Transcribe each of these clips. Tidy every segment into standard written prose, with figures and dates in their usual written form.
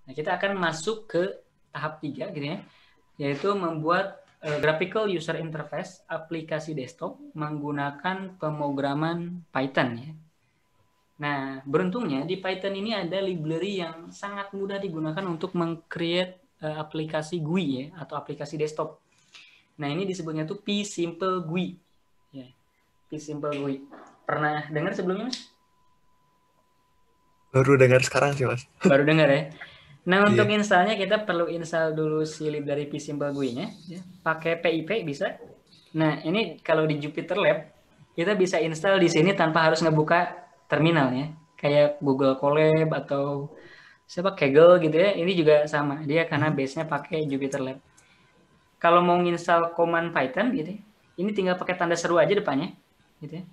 Nah, kita akan masuk ke tahap 3 gitu ya, yaitu membuat graphical user interface aplikasi desktop menggunakan pemrograman Python ya. Nah, beruntungnya di Python ini ada library yang sangat mudah digunakan untuk meng-create aplikasi GUI ya, atau aplikasi desktop. Nah, ini disebutnya tuh P-Simple GUI. Ya, P-Simple GUI. Pernah dengar sebelumnya, Mas? Baru dengar sekarang sih, Mas. Baru dengar ya? Nah, untuk Iya. installnya kita perlu install dulu si library P-Simple GUI-nya. Ya. Pakai PIP bisa. Nah, ini kalau di Jupyter Lab, kita bisa install di sini tanpa harus ngebuka terminal ya. Kayak Google Colab atau siapa Kaggle gitu ya. Ini juga sama. Dia karena Mhm. base-nya pakai Jupyter Lab. Kalau mau install command Python gitu, ini tinggal pakai tanda seru aja depannya, gitu ya.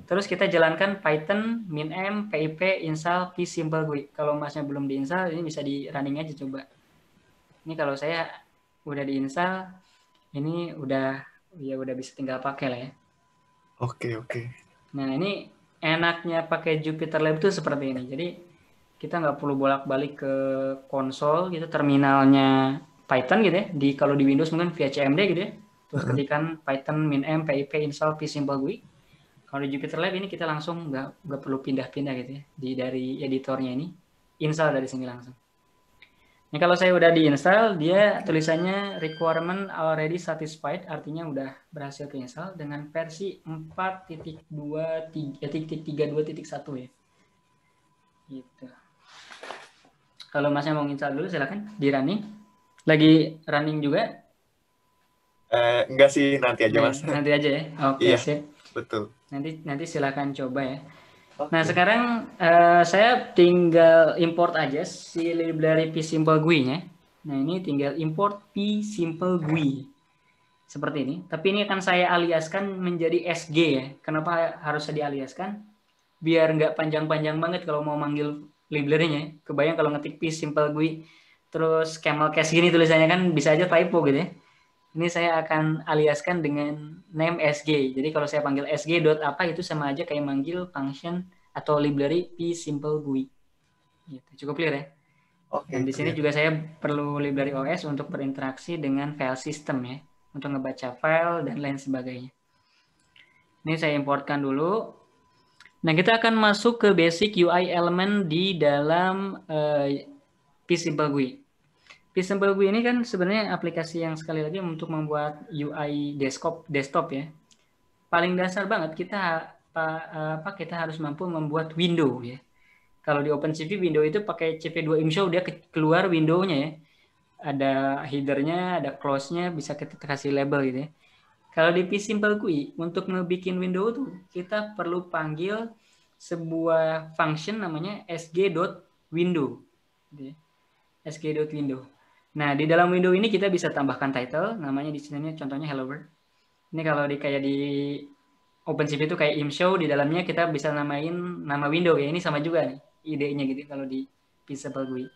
Terus kita jalankan Python min-m pip install p-simple GUI. Kalau masnya belum diinstal, ini bisa di running aja coba. Ini kalau saya udah diinstal, ini udah bisa tinggal pakai lah ya. Oke, oke. Nah, ini enaknya pakai Jupyter Lab itu seperti ini. Jadi kita nggak perlu bolak-balik ke konsol gitu, terminalnya Python gitu ya. Kalau di Windows mungkin via CMD gitu ya. Terus Heeh. ketikan Python min-m pip install p-simple GUI. Kalau di Jupyter Lab ini kita langsung nggak perlu pindah-pindah gitu ya. Dari editornya ini install dari sini langsung. Ini kalau saya udah diinstal, dia tulisannya requirement already satisfied, artinya udah berhasil keinstall dengan versi 4.2.32.1 ya. Gitu. Kalau masnya mau install dulu silakan di running. Lagi running juga. Enggak sih, nanti aja, Nah, Mas. nanti aja ya. Oke, Iya, sip. betul. Nanti silakan coba ya. Nah, Oke. sekarang saya tinggal import aja si library psimple GUI-nya. Nah, ini tinggal import psimple GUI. Seperti ini. Tapi ini akan saya aliaskan menjadi SG ya. Kenapa harus saya dialiaskan? Biar nggak panjang-panjang banget kalau mau manggil library-nya. Kebayang kalau ngetik psimple GUI terus camel case gini tulisannya kan bisa aja typo gitu ya. Ini saya akan aliaskan dengan name SG. Jadi kalau saya panggil SG dot apa itu sama aja kayak manggil function atau library psimple GUI. Gitu. Cukup clear ya. Dan Oke, di sini clear. juga saya perlu library OS untuk berinteraksi dengan file system ya, untuk ngebaca file dan lain sebagainya. Ini saya importkan dulu. Nah, kita akan masuk ke basic UI element di dalam psimple GUI. Psimple GUI ini kan sebenarnya aplikasi yang sekali lagi untuk membuat UI desktop ya. Paling dasar banget kita harus mampu membuat window ya. Kalau di OpenCV window itu pakai cv2 imshow dia keluar window-nya ya. Ada header-nya, ada close-nya, bisa kita kasih label gitu ya. Kalau di psimple GUI untuk ngebikin window tuh kita perlu panggil sebuah function namanya sg.window. Gitu ya. sg.window. Nah, di dalam window ini kita bisa tambahkan title, namanya di sini contohnya hello world. Ini kalau kayak di OpenCV itu kayak imshow, di dalamnya kita bisa namain nama window ya. Ini sama juga nih idenya gitu kalau di Visible GUI.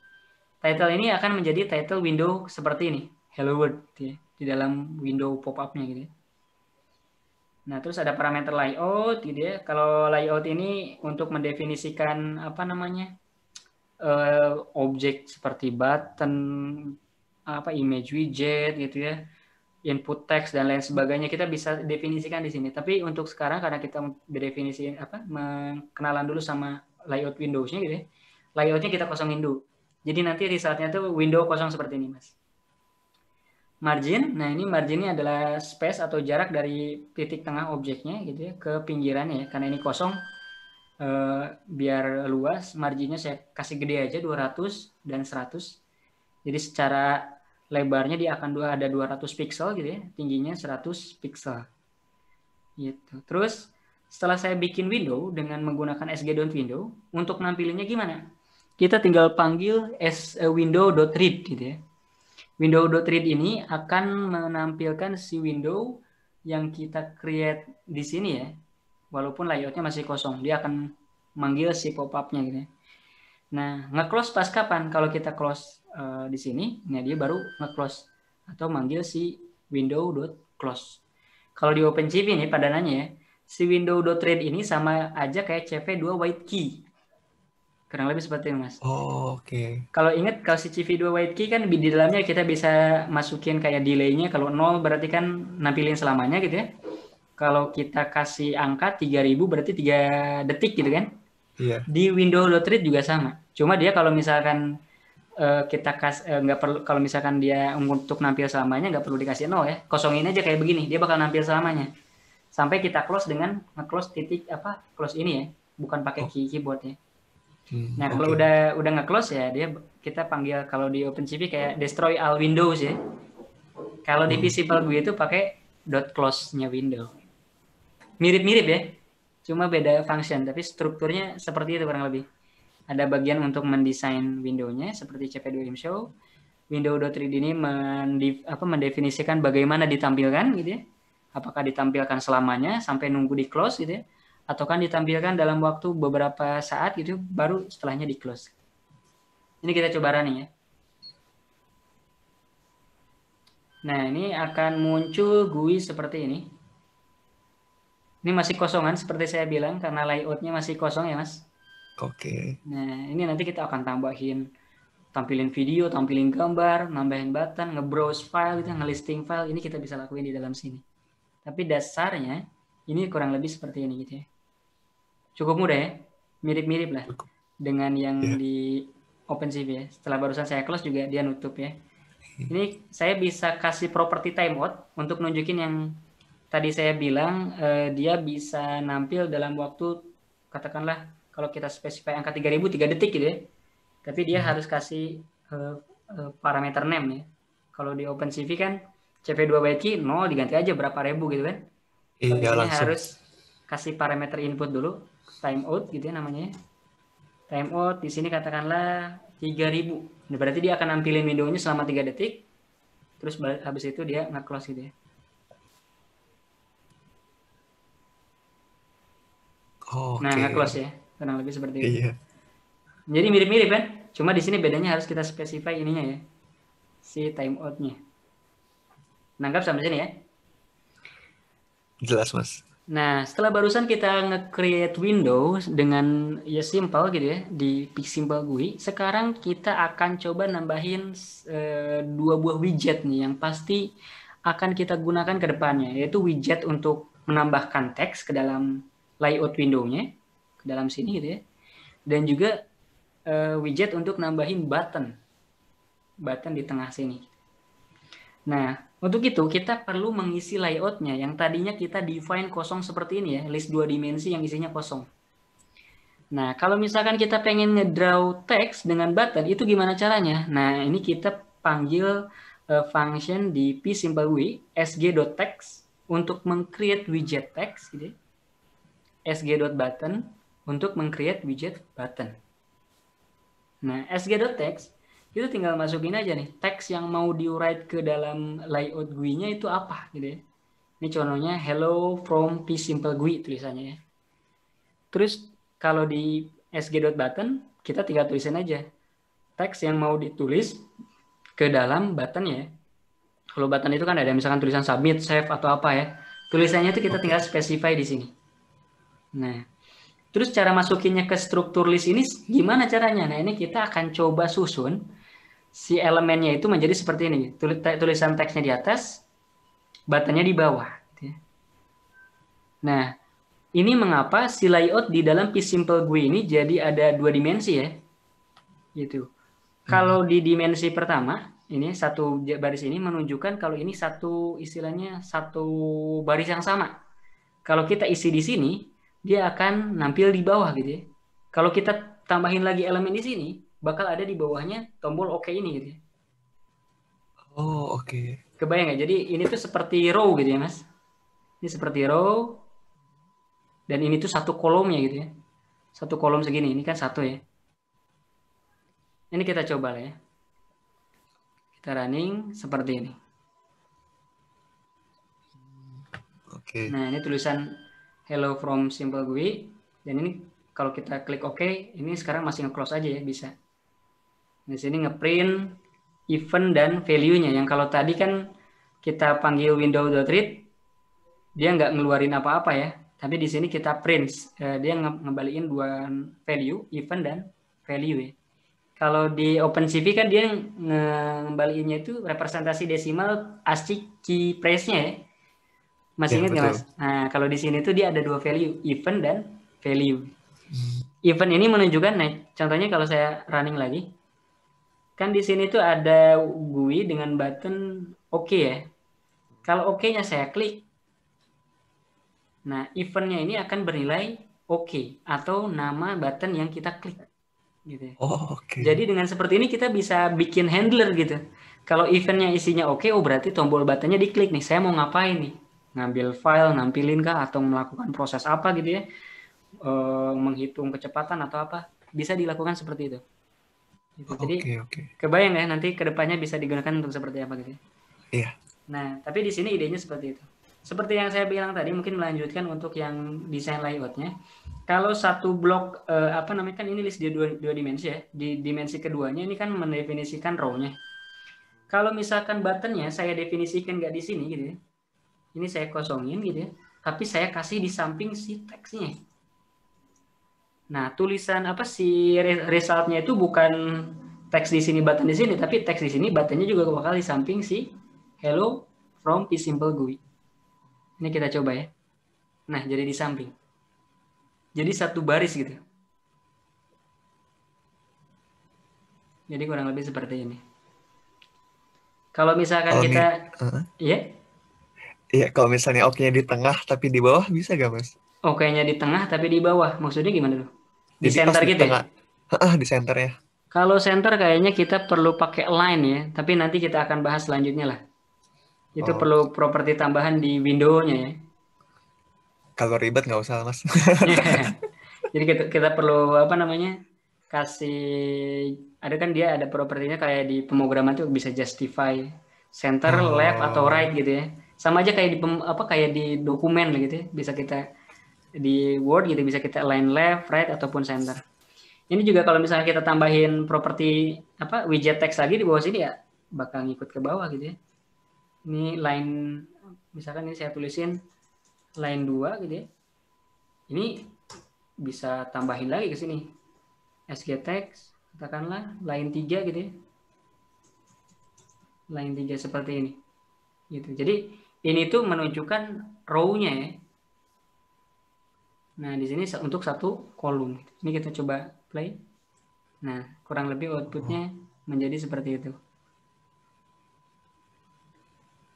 Title ini akan menjadi title window seperti ini, hello world gitu ya, di dalam window pop-up-nya gitu ya. Nah, terus ada parameter layout gitu ya. Kalau layout ini untuk mendefinisikan apa namanya? Objek seperti button, apa image widget gitu ya, input text dan lain sebagainya kita bisa definisikan di sini. Tapi untuk sekarang karena kita berdefinisi apa kenalan dulu sama layout Windows-nya gitu ya. Layoutnya kita kosongin dulu. Jadi nanti resultnya tuh window kosong seperti ini, Mas. Margin, nah ini marginnya adalah space atau jarak dari titik tengah objeknya gitu ya ke pinggirannya ya. Karena ini kosong biar luas, marginnya saya kasih gede aja 200 dan 100. Jadi secara lebarnya dia akan ada 200 pixel gitu ya, tingginya 100 pixel. Gitu. Terus setelah saya bikin window dengan menggunakan sg.window, untuk nampilinnya gimana? Kita tinggal panggil window.read gitu ya. Window.read ini akan menampilkan si window yang kita create di sini ya. Walaupun layoutnya masih kosong, dia akan manggil si pop-up-nya gitu ya. Nah, nge-close pas kapan? Kalau kita close di sini, nah dia baru nge-close atau manggil si window.close. Kalau di OpenCV nih padanannya ya, si window.read ini sama aja kayak cv2 white key. Kurang lebih seperti itu, Mas. Oh, oke. Kalau ingat, kalau si CV2 White Key kan di dalamnya kita bisa masukin kayak delay-nya. Kalau 0 berarti kan nampilin selamanya gitu ya. Kalau kita kasih angka 3000 berarti 3 detik gitu kan. Iya. Di Windows.read juga sama. Cuma dia kalau misalkan kita nggak perlu, kalau misalkan dia untuk nampil selamanya nggak perlu dikasih 0 ya. Kosongin aja kayak begini, dia bakal nampil selamanya. Sampai kita close dengan nge-close titik apa? Close ini ya, bukan pakai Oh, keyboard ya. Nah, kalau oke. udah nge-close ya, dia kita panggil kalau di OpenCV kayak destroy all windows ya. Kalau di Hmm, Visible GUI itu pakai .close-nya window. Mirip-mirip ya. Cuma beda function, tapi strukturnya seperti itu kurang lebih. Ada bagian untuk mendesain window-nya seperti CP2 ImShow. Window.read ini mendefinisikan bagaimana ditampilkan gitu ya. Apakah ditampilkan selamanya sampai nunggu di close gitu ya, ataukah ditampilkan dalam waktu beberapa saat gitu baru setelahnya di close. Ini kita coba running ya. Nah, ini akan muncul GUI seperti ini. Ini masih kosongan seperti saya bilang karena layoutnya masih kosong ya, Mas. oke. Nah, ini nanti kita akan tampilin video, tampilin gambar, nambahin button, nge-browse file gitu, nge-listing file. Ini kita bisa lakuin di dalam sini. Tapi dasarnya ini kurang lebih seperti ini gitu ya. Cukup mudah ya. Mirip-mirip lah Cukup. dengan yang Ya. di OpenCV ya. Setelah barusan saya close juga dia nutup ya. Ini saya bisa kasih property timeout untuk nunjukin yang tadi saya bilang dia bisa nampil dalam waktu, katakanlah kalau kita spesify angka 3000 3 detik gitu ya. Tapi dia harus kasih parameter name ya. Kalau di OpenCV kan CV2 Wiki 0 diganti aja berapa ribu gitu kan. Kalau di Iya, sini langsung. harus kasih parameter input dulu, timeout gitu ya namanya. Timeout di sini katakanlah 3000. Nah, berarti dia akan nampilin window-nya selama 3 detik. Terus habis itu dia nge-close gitu ya. Nah, Oke. nge-close ya. Kurang lebih seperti itu. Iya. Jadi mirip-mirip kan? Cuma di sini bedanya harus kita specify ininya ya. Si timeout-nya. Nangkap sampai sini ya? Jelas, Mas. Nah, setelah barusan kita nge-create window dengan ya simple gitu ya di Simple GUI, sekarang kita akan coba nambahin 2 buah widget nih yang pasti akan kita gunakan ke depannya, yaitu widget untuk menambahkan teks ke dalam layout window-nya, ke dalam sini gitu ya, dan juga widget untuk nambahin button di tengah sini. Nah, untuk itu kita perlu mengisi layoutnya yang tadinya kita define kosong seperti ini ya, list 2 dimensi yang isinya kosong. Nah, kalau misalkan kita pengen ngedraw teks dengan button, itu gimana caranya? Nah, ini kita panggil function di pSimpleGUI sg.text untuk meng-create widget text gitu ya. sg.button untuk meng-create widget button. Nah, sg.text itu tinggal masukin aja nih teks yang mau di-write ke dalam layout GUI-nya itu apa gitu ya. Ini contohnya hello from pSimpleGUI tulisannya ya. Terus kalau di sg.button kita tinggal tulisin aja teks yang mau ditulis ke dalam button ya. Kalau button itu kan ada misalkan tulisan submit, save atau apa ya. Tulisannya itu kita tinggal specify di sini. Nah, terus cara masukinnya ke struktur list ini gimana caranya? Nah, ini kita akan coba susun si elemennya itu menjadi seperti ini. Tulisan teksnya di atas, buttonnya di bawah. Nah, ini mengapa si layout di dalam pSimpleGUI ini jadi ada 2 dimensi ya. Gitu. Kalau di dimensi pertama, ini satu baris ini menunjukkan kalau ini satu istilahnya satu baris yang sama. Kalau kita isi di sini, dia akan nampil di bawah gitu ya. Kalau kita tambahin lagi elemen di sini, bakal ada di bawahnya tombol OK ini gitu ya. Oh, oke. Kebayang nggak? Jadi ini tuh seperti row gitu ya, Mas. Ini seperti row, dan ini tuh satu kolomnya gitu ya. Satu kolom segini, ini kan satu ya. Ini kita coba lah ya. Kita running seperti ini. Oke. Nah, ini tulisan hello from Simple GUI. Dan ini kalau kita klik OK, ini sekarang masih nge-close aja ya, bisa. Di sini ngeprint event dan value-nya. Yang kalau tadi kan kita panggil window.read, dia nggak ngeluarin apa-apa ya. Tapi di sini kita print, dia ngebalikin 2 value, event dan value ya. Kalau di OpenCV kan dia ngembaliinnya itu representasi desimal ASCII key phrase-nya ya. Masih Ya, ingat nggak betul. Mas? Nah, kalau di sini tuh dia ada dua value, event dan value. Hmm. Event ini menunjukkan, nah, contohnya kalau saya running lagi, kan di sini tuh ada GUI dengan button OK ya. Kalau OK-nya saya klik, nah eventnya ini akan bernilai OK atau nama button yang kita klik, gitu ya. Oh, Jadi oke. dengan seperti ini kita bisa bikin handler gitu. Kalau eventnya isinya oke, oh berarti tombol buttonnya diklik nih. Saya mau ngapain nih? Ngambil file, nampilin kah, atau melakukan proses apa gitu ya? Menghitung kecepatan atau apa? Bisa dilakukan seperti itu. Gitu. Jadi Oke, oke. kebayang ya nanti kedepannya bisa digunakan untuk seperti apa gitu ya. Iya. Nah, tapi di sini idenya seperti itu. Seperti yang saya bilang tadi, mungkin melanjutkan untuk yang desain layoutnya. Kalau satu blok apa namanya kan ini list di dua dimensi ya. Di dimensi keduanya ini kan mendefinisikan row-nya. Kalau misalkan buttonnya saya definisikan nggak di sini gitu ya. Ini saya kosongin gitu ya. Tapi saya kasih di samping si teksnya. Nah, tulisan apa si resultnya itu bukan teks di sini button di sini, tapi teks di sini buttonnya juga bakal di samping si hello from P-Simple GUI. Ini kita coba ya. Nah, jadi di samping. Jadi satu baris gitu. Jadi kurang lebih seperti ini. Kalau misalkan Kalau kita, nih, ya, iya, kalau misalnya oke-nya di tengah tapi di bawah bisa gak, Mas? oke-nya di tengah tapi di bawah. Maksudnya gimana tuh? Di Jadi pas center di gitu ya? tengah, di senternya. Kalau center kayaknya kita perlu pakai line ya. Tapi nanti kita akan bahas selanjutnya lah. Itu Oh, perlu properti tambahan di window-nya ya. kalau ribet nggak usah, Mas. Jadi kita perlu apa namanya? Kasih ada kan dia ada propertinya kayak di pemrograman tuh bisa justify center, left atau Oh, right gitu ya. Sama aja kayak di apa kayak di dokumen gitu ya. Bisa kita di Word gitu bisa kita align left, right ataupun center. Ini juga kalau misalnya kita tambahin properti apa widget text lagi di bawah sini ya bakal ngikut ke bawah gitu ya. Ini line misalkan ini saya tulisin line 2 gitu ya. Ini bisa tambahin lagi ke sini. SG text katakanlah line 3 gitu ya. Line 3 seperti ini. Gitu. Jadi ini tuh menunjukkan row-nya ya. Nah, di sini untuk satu kolom. Ini kita coba play. Nah, kurang lebih outputnya menjadi seperti itu.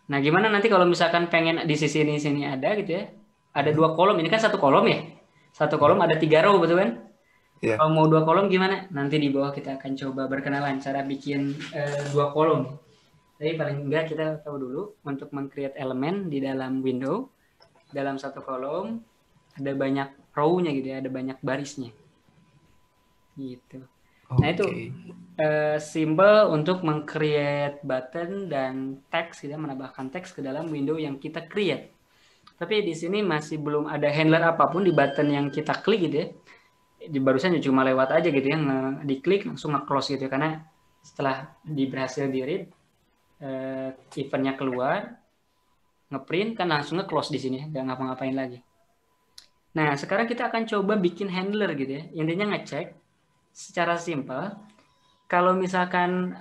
Nah, gimana nanti kalau misalkan pengen di sini ada gitu ya. Ada dua kolom, ini kan satu kolom ya. Satu kolom ada 3 row, betul kan? iya. Kalau mau 2 kolom gimana? Nanti di bawah kita akan coba berkenalan cara bikin 2 kolom. Tapi paling enggak kita tahu dulu untuk meng-create elemen di dalam window. Dalam satu kolom ada banyak row-nya gitu ya, ada banyak barisnya. Gitu. Nah, itu Oke. simbol untuk meng-create button dan teks, kita menambahkan teks ke dalam window yang kita create. Tapi di sini masih belum ada handler apapun di button yang kita klik gitu ya. Di barusan cuma lewat aja gitu ya, diklik langsung nge-close gitu ya. Karena setelah berhasil di-read, eventnya keluar, ngeprint kan langsung nge-close di sini, nggak ngapa-ngapain lagi. Nah, sekarang kita akan coba bikin handler gitu ya. Intinya ngecek secara simpel kalau misalkan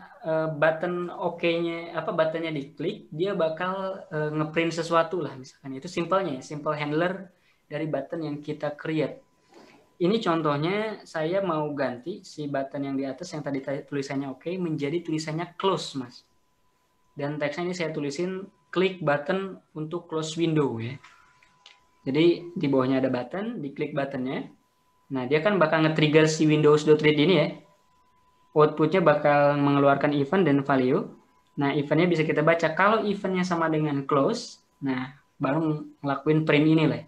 button OK-nya apa buttonnya diklik, dia bakal ngeprint sesuatu lah misalkan. Itu simpelnya ya, simple handler dari button yang kita create. Ini contohnya saya mau ganti si button yang di atas yang tadi tulisannya OK menjadi tulisannya close, Mas. Dan teksnya ini saya tulisin klik button untuk close window ya. Jadi di bawahnya ada button, diklik buttonnya. Nah, dia kan bakal nge-trigger si Windows.read ini ya. Outputnya bakal mengeluarkan event dan value. Nah, eventnya bisa kita baca. Kalau eventnya sama dengan close, nah baru ngelakuin print ini lah.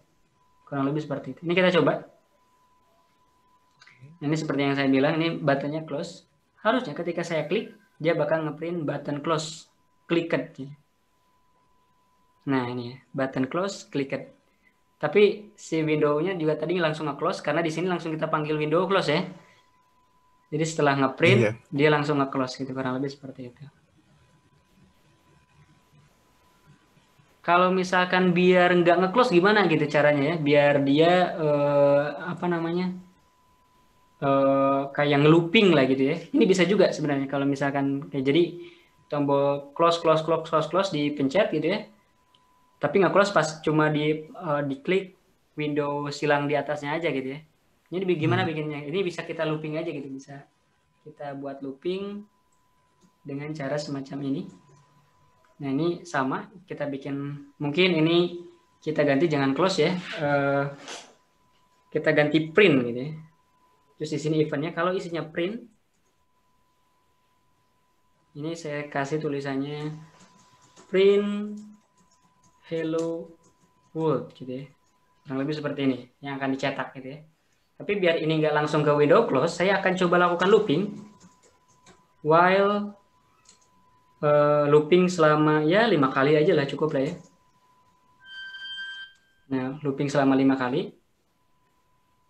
Kurang lebih seperti itu. Ini kita coba. Ini seperti yang saya bilang, ini buttonnya close. Harusnya ketika saya klik, dia bakal ngeprint button close. Clicked. Nah, ini ya, button close, clicked. Tapi si window-nya juga tadi langsung nge-close karena di sini langsung kita panggil window close ya. Jadi setelah ngeprint, Iya. dia langsung nge-close gitu, kurang lebih seperti itu. Kalau misalkan biar nggak nge-close gimana gitu caranya ya? Biar dia apa namanya kayak ngelooping lah gitu ya. Ini bisa juga sebenarnya kalau misalkan kayak jadi tombol close close close close close dipencet gitu ya. Tapi nggak close pas cuma diklik window silang di atasnya aja gitu ya. Ini gimana bikinnya? Ini bisa kita looping aja gitu, bisa kita buat looping dengan cara semacam ini. Nah ini sama, kita bikin, mungkin ini kita ganti jangan close ya, kita ganti print gitu ya. Terus di sini eventnya kalau isinya print, ini saya kasih tulisannya print hello world gitu ya. Kurang lebih seperti ini yang akan dicetak gitu ya. Tapi biar ini nggak langsung ke window close, saya akan coba lakukan looping while looping selama ya 5 kali aja lah, cukup lah ya. Nah, looping selama 5 kali.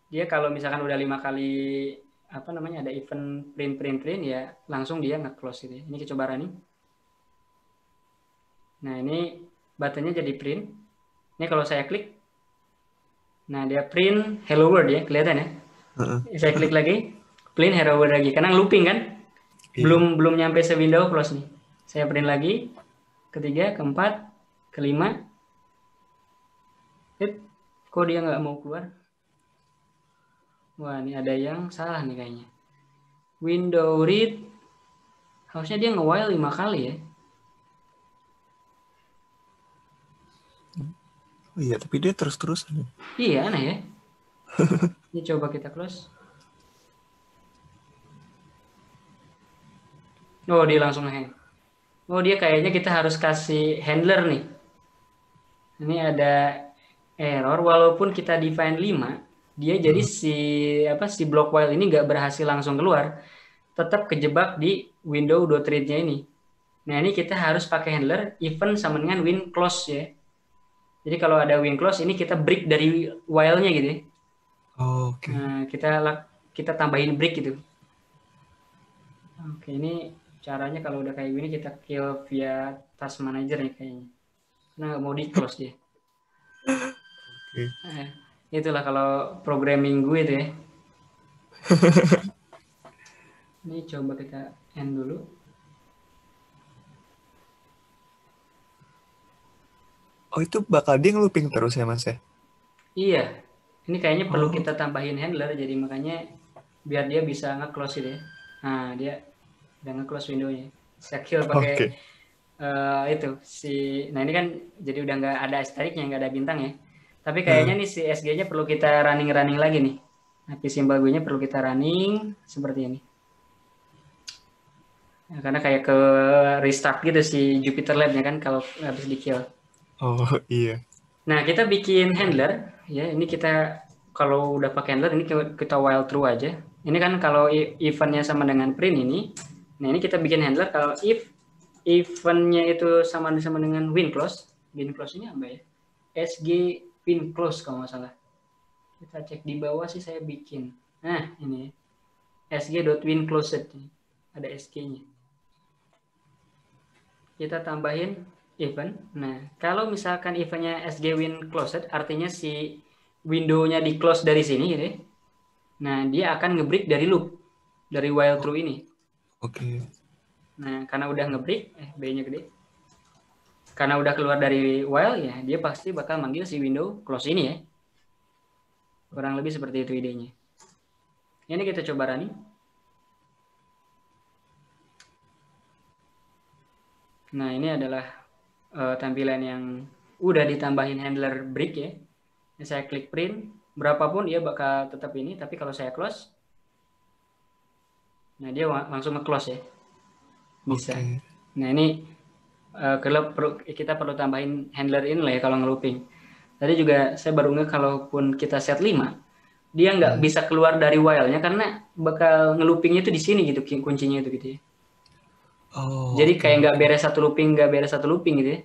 Dia kalau misalkan udah 5 kali apa namanya ada event print ya langsung dia nge-close gitu ya. Ini kita coba running. Nah, ini buttonnya jadi print. Ini kalau saya klik, nah dia print hello world ya, kelihatan ya. Saya klik lagi, print hello world lagi, karena looping kan. Belum nyampe se-window close nih. Saya print lagi, ketiga, keempat, kelima. Kok dia nggak mau keluar? Wah, ini ada yang salah nih kayaknya. Window read, harusnya dia nge-while 5 kali ya. Oh iya, tapi dia terus-terusan. Iya, aneh ya. Ini coba kita close. Oh, dia langsung hang. Oh, dia kayaknya kita harus kasih handler nih. Ini ada error, walaupun kita define 5, dia jadi si block while ini nggak berhasil langsung keluar, tetap kejebak di window.read-nya ini. Nah, ini kita harus pakai handler even sama dengan win close ya. Jadi kalau ada win close ini kita break dari while-nya gitu ya. Oke. Nah, kita tambahin break gitu. Oke, ini caranya kalau udah kayak gini kita kill via task manager nih kayaknya. Karena nggak mau di close dia. Itulah kalau programming gue itu ya. Ini coba kita end dulu. Oh, itu bakal dia nge-looping terus ya, Mas ya? Iya. Ini kayaknya perlu kita tambahin handler, jadi makanya biar dia bisa nge-close itu ya. Nah, dia udah nge-close window-nya. Saya kill pakai nah ini kan jadi udah nggak ada asteriknya, nggak ada bintang ya. Tapi kayaknya nih si SG-nya perlu kita running lagi nih. Nah, symbol gue-nya perlu kita running seperti ini. Nah, karena kayak ke restart gitu si Jupyter Lab-nya kan kalau habis di kill. Oh iya. Nah, kita bikin handler ya. Ini kita kalau udah pakai handler ini kita while true aja. Ini kan kalau eventnya sama dengan print ini. Nah, ini kita bikin handler kalau if eventnya itu sama dengan win close. Win close ini apa ya? SG win close kalau nggak salah. Kita cek di bawah sih saya bikin. Nah, ini sg.winClosed. Ada SG-nya. Kita tambahin event. Nah, kalau misalkan eventnya sg_win_closed, artinya si window-nya di close dari sini gitu ya. Nah, dia akan ngebreak dari loop, dari while true ini. Oke. Nah, karena udah ngebreak, B-nya gede. Karena udah keluar dari while ya, dia pasti bakal manggil si window close ini ya. Kurang lebih seperti itu idenya. Ini kita coba running. Nah, ini adalah tampilan yang udah ditambahin handler break ya. Ini saya klik print, berapapun dia bakal tetap ini, tapi kalau saya close, nah dia langsung nge-close ya. Bisa. Okay. Nah, ini kita perlu tambahin handler ini lah ya kalau nge-looping. Tadi juga saya baru kalaupun kita set 5, dia nggak bisa keluar dari while-nya karena bakal nge-loopingnya itu di sini gitu, kuncinya itu gitu ya. Oh, jadi kayak nggak beres satu looping gitu ya.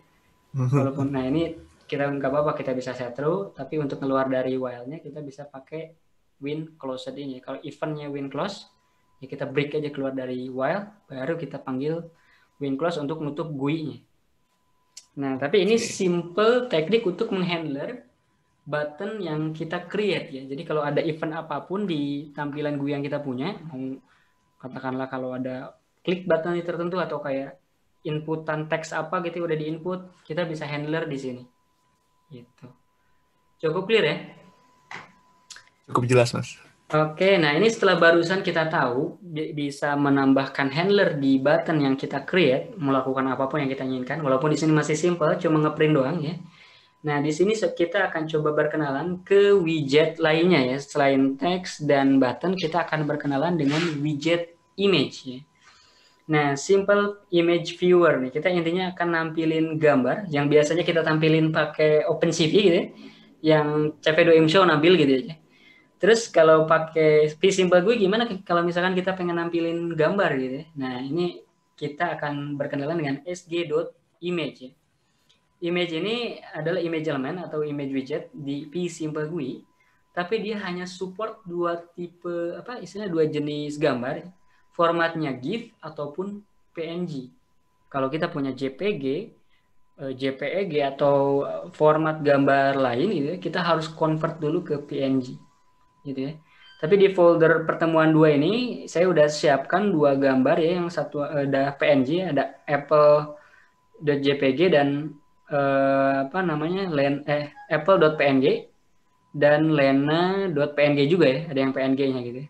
Walaupun nah ini kita nggak apa-apa, kita bisa set true, tapi untuk keluar dari while-nya kita bisa pakai win closed ini. Kalau event-nya win close, ya kita break aja keluar dari while, baru kita panggil win close untuk nutup GUI-nya. Nah, tapi ini simple teknik untuk menghandler button yang kita create ya. Jadi kalau ada event apapun di tampilan GUI yang kita punya, mau katakanlah kalau ada klik button tertentu atau kayak inputan teks apa gitu udah di input, kita bisa handler di sini. Gitu. Cukup clear ya? Cukup jelas, Mas. Oke, nah ini setelah barusan kita tahu bisa menambahkan handler di button yang kita create, melakukan apapun yang kita inginkan, walaupun di sini masih simple, cuma ngeprint doang ya. Nah, di sini kita akan coba berkenalan ke widget lainnya ya. Selain teks dan button, kita akan berkenalan dengan widget image ya. Nah, simple image viewer nih. Kita intinya akan nampilin gambar yang biasanya kita tampilin pakai OpenCV gitu ya. Yang CV2ImShow nampil gitu ya. Terus kalau pakai vSimple GUI gimana kalau misalkan kita pengen nampilin gambar gitu ya. Nah, ini kita akan berkenalan dengan sg.image ya. Image ini adalah image element atau image widget di vSimple GUI, tapi dia hanya support dua tipe dua jenis gambar, formatnya GIF ataupun PNG. Kalau kita punya JPG, JPEG atau format gambar lain gitu ya, kita harus convert dulu ke PNG. Gitu ya. Tapi di folder pertemuan 2 ini saya udah siapkan dua gambar ya, yang satu ada PNG, ada apple.jpg dan apple.png dan lena.png juga ya, ada yang PNG-nya gitu ya.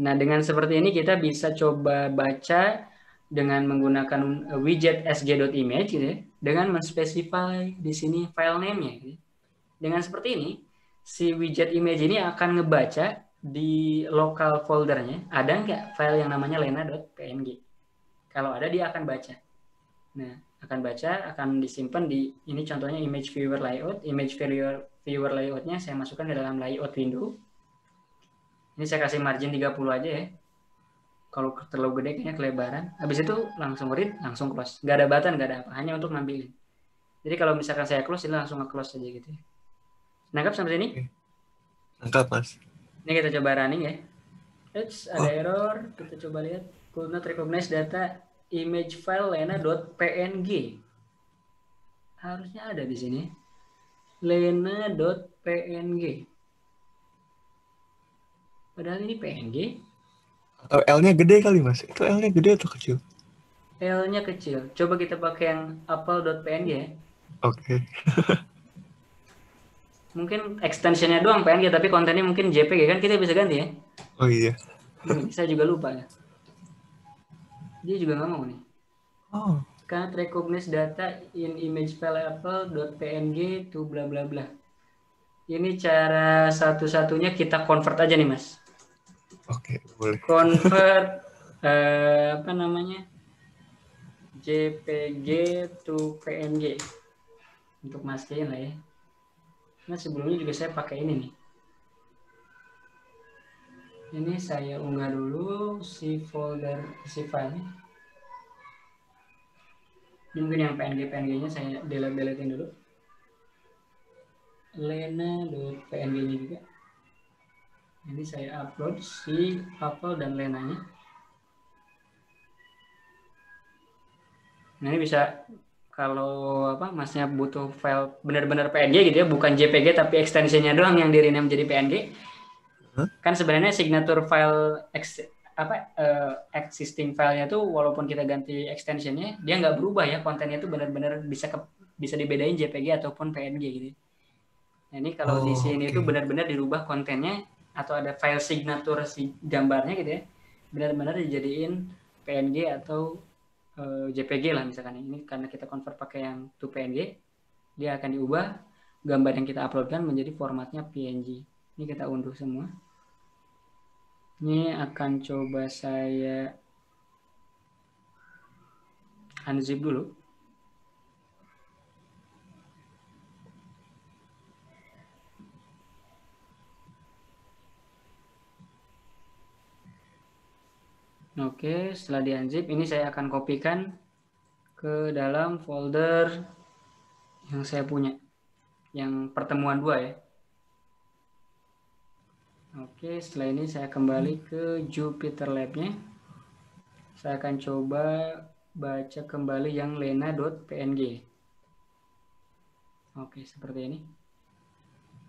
Nah, dengan seperti ini kita bisa coba baca dengan menggunakan widget sg.image gitu ya, dengan menspesify di sini file name-nya gitu. Dengan seperti ini, si widget image ini akan ngebaca di local foldernya, ada nggak file yang namanya lena.png. Kalau ada, dia akan baca. Nah, akan baca, akan disimpan di, ini contohnya image viewer layout. Image viewer layoutnya saya masukkan ke dalam layout window. Ini saya kasih margin 30 aja ya. Kalau terlalu gede kayaknya kelebaran. Habis itu langsung read, langsung close. Nggak ada button, nggak ada apa. Hanya untuk ngambilin. Jadi kalau misalkan saya close, ini langsung nge-close aja gitu ya. Nangkap sampai sini? Nangkap, Mas. Ini kita coba running ya. Ada Oh, error. Kita coba lihat. Could not recognize data image file lena.png. Harusnya ada di sini. Lena.png. Padahal ini PNG. atau L-nya gede kali, Mas. Itu L-nya gede atau kecil? L-nya kecil. Coba kita pakai yang apple.png ya. Oke. Mungkin extensionnya doang PNG, tapi kontennya mungkin JPG kan, kita bisa ganti ya. Oh iya. Saya juga lupa ya. Dia juga nggak mau nih. Oh, Can't recognize data in image file apple.png to bla bla bla. Ini cara satu-satunya kita convert aja nih, Mas. oke, boleh. Convert JPG to PNG untuk mastiin lah ya. Nah, sebelumnya juga saya pakai ini nih. Ini saya unggah dulu si folder, si filenya. Ini mungkin yang PNG-PNG-nya saya delete-deletein dulu. Lena.png-nya juga. Ini saya upload si Apple dan Lenanya. Nah, ini bisa kalau masnya butuh file benar-benar PNG gitu ya, bukan JPG tapi extensionnya doang yang di rename jadi PNG. Hah? Kan sebenarnya signature file existing filenya tuh walaupun kita ganti extensionnya, dia nggak berubah ya, kontennya tuh benar-benar bisa dibedain JPG ataupun PNG gitu. Nah, ini kalau di Oh, sini oke. itu benar-benar dirubah kontennya atau ada file signature si gambarnya gitu ya, benar-benar dijadiin PNG atau JPG lah misalkan. Ini karena kita convert pakai yang to PNG, dia akan diubah gambar yang kita uploadkan menjadi formatnya PNG. Ini kita unduh semua. Ini akan coba saya unzip dulu. Oke, setelah di unzip, ini saya akan kopikan ke dalam folder yang saya punya, yang pertemuan 2 ya. Oke, setelah ini saya kembali ke Jupyter Lab-nya. Saya akan coba baca kembali yang lena.png. Oke, seperti ini.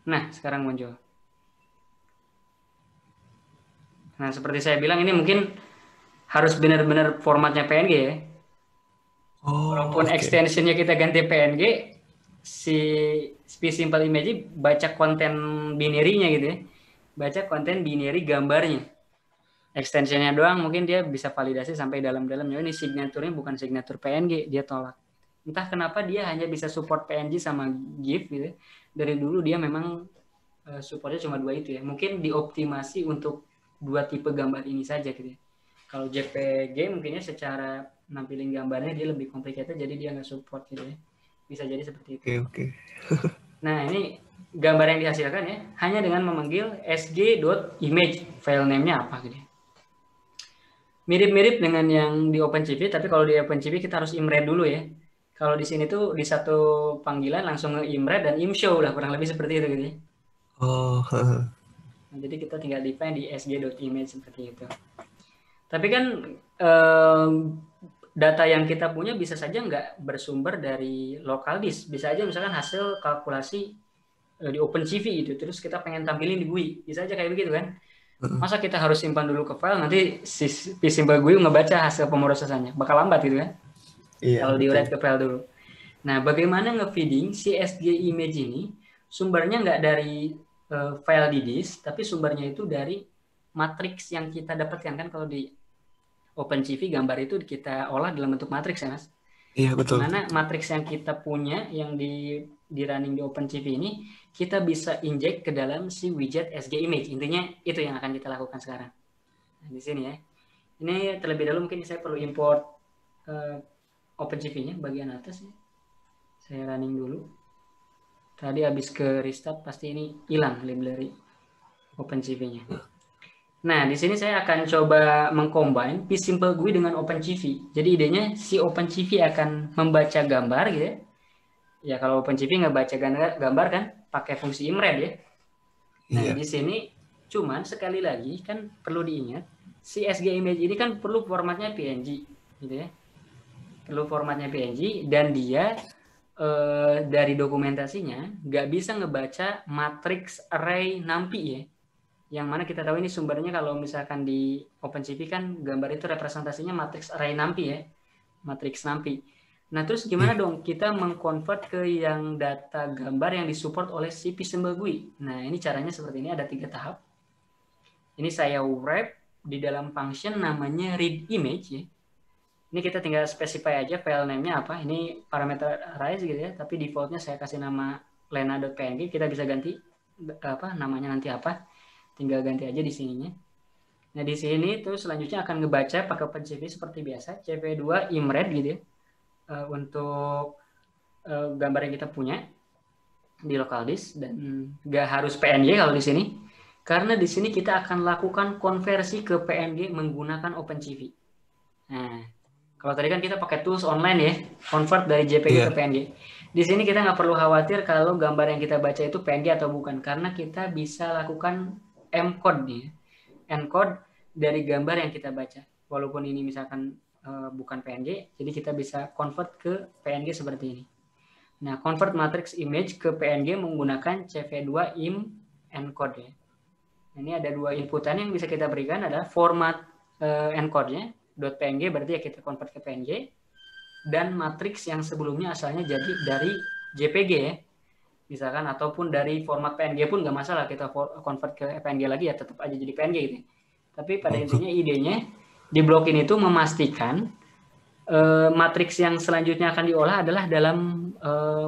Nah, sekarang muncul. Nah, seperti saya bilang ini mungkin harus benar-benar formatnya PNG ya. Oh, Walaupun oke. extensionnya kita ganti PNG, si Simple Image baca konten binary-nya gitu ya. Baca konten binary gambarnya. Extensionnya doang mungkin dia bisa validasi sampai dalam-dalamnya. Ini signaturnya bukan signatur PNG, dia tolak. Entah kenapa dia hanya bisa support PNG sama GIF gitu ya. Dari dulu dia memang supportnya cuma dua itu ya. Mungkin dioptimasi untuk dua tipe gambar ini saja gitu ya. Kalau JPG mungkinnya secara nampilin gambarnya dia lebih complicated jadi dia nggak support gitu ya. Bisa jadi seperti itu. Oke, oke. Nah ini gambar yang dihasilkan ya hanya dengan memanggil sg.image file name-nya apa gitu ya. Mirip-mirip dengan yang di OpenCV tapi kalau di OpenCV kita harus imred dulu ya. Kalau di sini tuh di satu panggilan langsung nge-imred dan imshow lah kurang lebih seperti itu gitu ya. Oh, Nah, jadi kita tinggal define di sg.image seperti itu. Tapi kan data yang kita punya bisa saja nggak bersumber dari local disk. Bisa aja misalkan hasil kalkulasi di OpenCV gitu. Terus kita pengen tampilin di GUI. Bisa aja kayak begitu kan. Masa kita harus simpan dulu ke file, nanti si simple GUI ngebaca hasil pemrosesannya. Bakal lambat gitu kan. iya Kalau betul. di-write ke file dulu. Nah, bagaimana nge-feeding si SG image ini? Sumbernya nggak dari file di disk, tapi sumbernya itu dari matriks yang kita dapatkan kan kalau di OpenCV gambar itu kita olah dalam bentuk matriks ya mas. Iya Nah, di betul. mana matriks yang kita punya yang di running di OpenCV ini kita bisa inject ke dalam si widget SG image. Intinya itu yang akan kita lakukan sekarang. Nah, di sini ya. Ini terlebih dahulu mungkin saya perlu import OpenCV-nya bagian atas ya. Saya running dulu. Tadi habis ke restart pasti ini hilang library OpenCV-nya. Nah, di sini saya akan coba mengcombine Simple GUI dengan OpenCV. Jadi idenya si OpenCV akan membaca gambar gitu ya. Ya kalau OpenCV ngebaca gambar kan pakai fungsi imred ya. Nah, Iya. di sini cuman sekali lagi kan perlu diingat si SG image ini kan perlu formatnya PNG gitu ya. Perlu formatnya PNG dan dia dari dokumentasinya nggak bisa ngebaca matrix array NumPy ya. Yang mana kita tahu ini sumbernya kalau misalkan di OpenCV kan gambar itu representasinya matrix array NumPy ya. Matrix NumPy. Nah, terus gimana Iya. dong kita mengkonvert ke yang data gambar yang disupport oleh si Simple GUI. Nah, ini caranya seperti ini ada 3 tahap. Ini saya wrap di dalam function namanya read image ya. Ini kita tinggal specify aja file name-nya apa. Ini parameterize gitu ya, tapi defaultnya saya kasih nama lena.png. Kita bisa ganti apa namanya nanti apa. Tinggal ganti aja di sininya. Nah, di sini terus selanjutnya akan ngebaca pakai OpenCV seperti biasa, cv2 imred gitu ya. Untuk gambar yang kita punya di local disk dan nggak harus PNG kalau di sini. Karena di sini kita akan lakukan konversi ke PNG menggunakan OpenCV. Nah, kalau tadi kan kita pakai tools online ya, convert dari JPG ke Iya. PNG. Di sini kita nggak perlu khawatir kalau gambar yang kita baca itu PNG atau bukan, karena kita bisa lakukan encode nih, encode dari gambar yang kita baca. Walaupun ini misalkan bukan PNG, jadi kita bisa convert ke PNG seperti ini. Nah, convert matrix image ke PNG menggunakan CV2 im encode ya. Ini ada 2 inputan yang bisa kita berikan, adalah format encode-nya .png berarti ya kita convert ke PNG, dan matriks yang sebelumnya asalnya jadi dari JPG ya misalkan, ataupun dari format PNG pun nggak masalah, kita convert ke PNG lagi ya tetap aja jadi PNG gitu. Tapi pada intinya idenya di blok ini tuh memastikan matriks yang selanjutnya akan diolah adalah dalam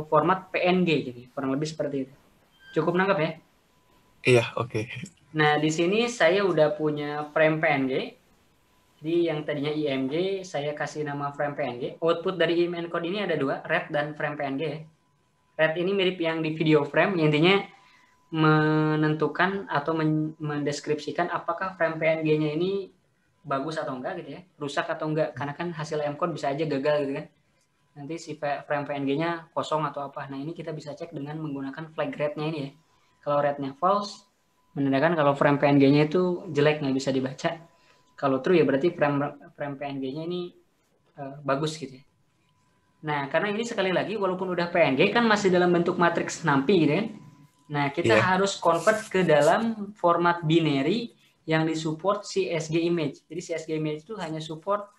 format PNG gitu, kurang lebih seperti itu. Cukup nangkep ya? Iya, oke. Nah, di sini saya udah punya frame PNG. Jadi yang tadinya IMG saya kasih nama frame PNG. Output dari im encode ini ada 2, red dan frame PNG. Red ini mirip yang di video frame, intinya menentukan atau mendeskripsikan apakah frame PNG-nya ini bagus atau enggak gitu ya, rusak atau enggak, karena kan hasil encode bisa aja gagal gitu kan. Nanti si frame PNG-nya kosong atau apa. Nah, ini kita bisa cek dengan menggunakan flag red-nya ini ya. Kalau red-nya false, menandakan kalau frame PNG-nya itu jelek, nggak bisa dibaca. Kalau true ya berarti frame PNG-nya ini bagus gitu ya. Nah, karena ini sekali lagi walaupun udah PNG kan masih dalam bentuk matriks NumPy gitu kan. Nah, kita harus convert ke dalam format binary yang disupport CSG image. Jadi CSG image itu hanya support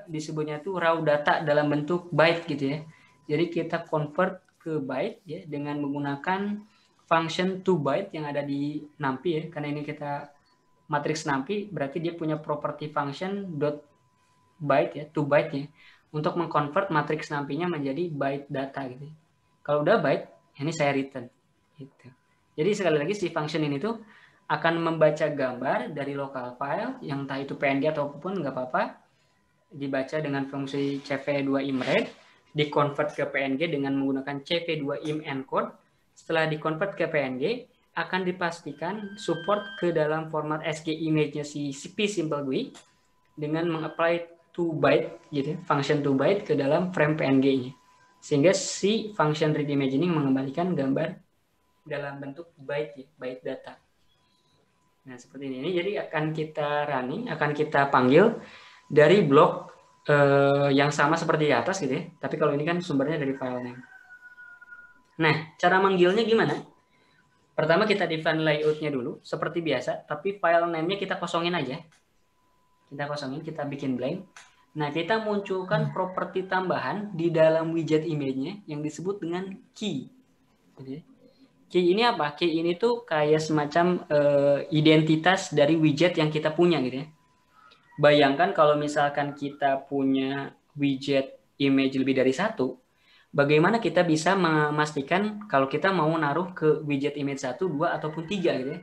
disebutnya itu raw data dalam bentuk byte gitu ya. Jadi kita convert ke byte ya dengan menggunakan function toByte yang ada di NumPy ya. Karena ini kita matriks NumPy, berarti dia punya property function dot byte ya, toByte ya, untuk mengconvert matriks NumPy-nya menjadi byte data gitu. Kalau udah byte, ini saya return gitu. Jadi sekali lagi si function ini tuh akan membaca gambar dari local file yang entah itu PNG ataupun nggak apa-apa, dibaca dengan fungsi cv2imread, dikonvert ke PNG dengan menggunakan cv2imencode. Setelah dikonvert ke PNG, akan dipastikan support ke dalam format SG image-nya si pSimpleGUI dengan mengapply toByte gitu, function toByte ke dalam frame PNG-nya. Sehingga si function read image ini mengembalikan gambar dalam bentuk byte ya, byte data. Nah, seperti ini. Jadi akan kita running, akan kita panggil dari blok yang sama seperti di atas gitu ya. Tapi kalau ini kan sumbernya dari file name. Nah, cara manggilnya gimana? Pertama kita define layout-nya dulu seperti biasa, tapi file name-nya kita kosongin aja. Kita kosongin, kita bikin blank. Nah, kita munculkan properti tambahan di dalam widget image-nya yang disebut dengan key. Key ini apa? Key ini tuh kayak semacam identitas dari widget yang kita punya gitu ya. Bayangkan kalau misalkan kita punya widget image lebih dari satu, bagaimana kita bisa memastikan kalau kita mau naruh ke widget image 1, 2, ataupun 3 gitu ya.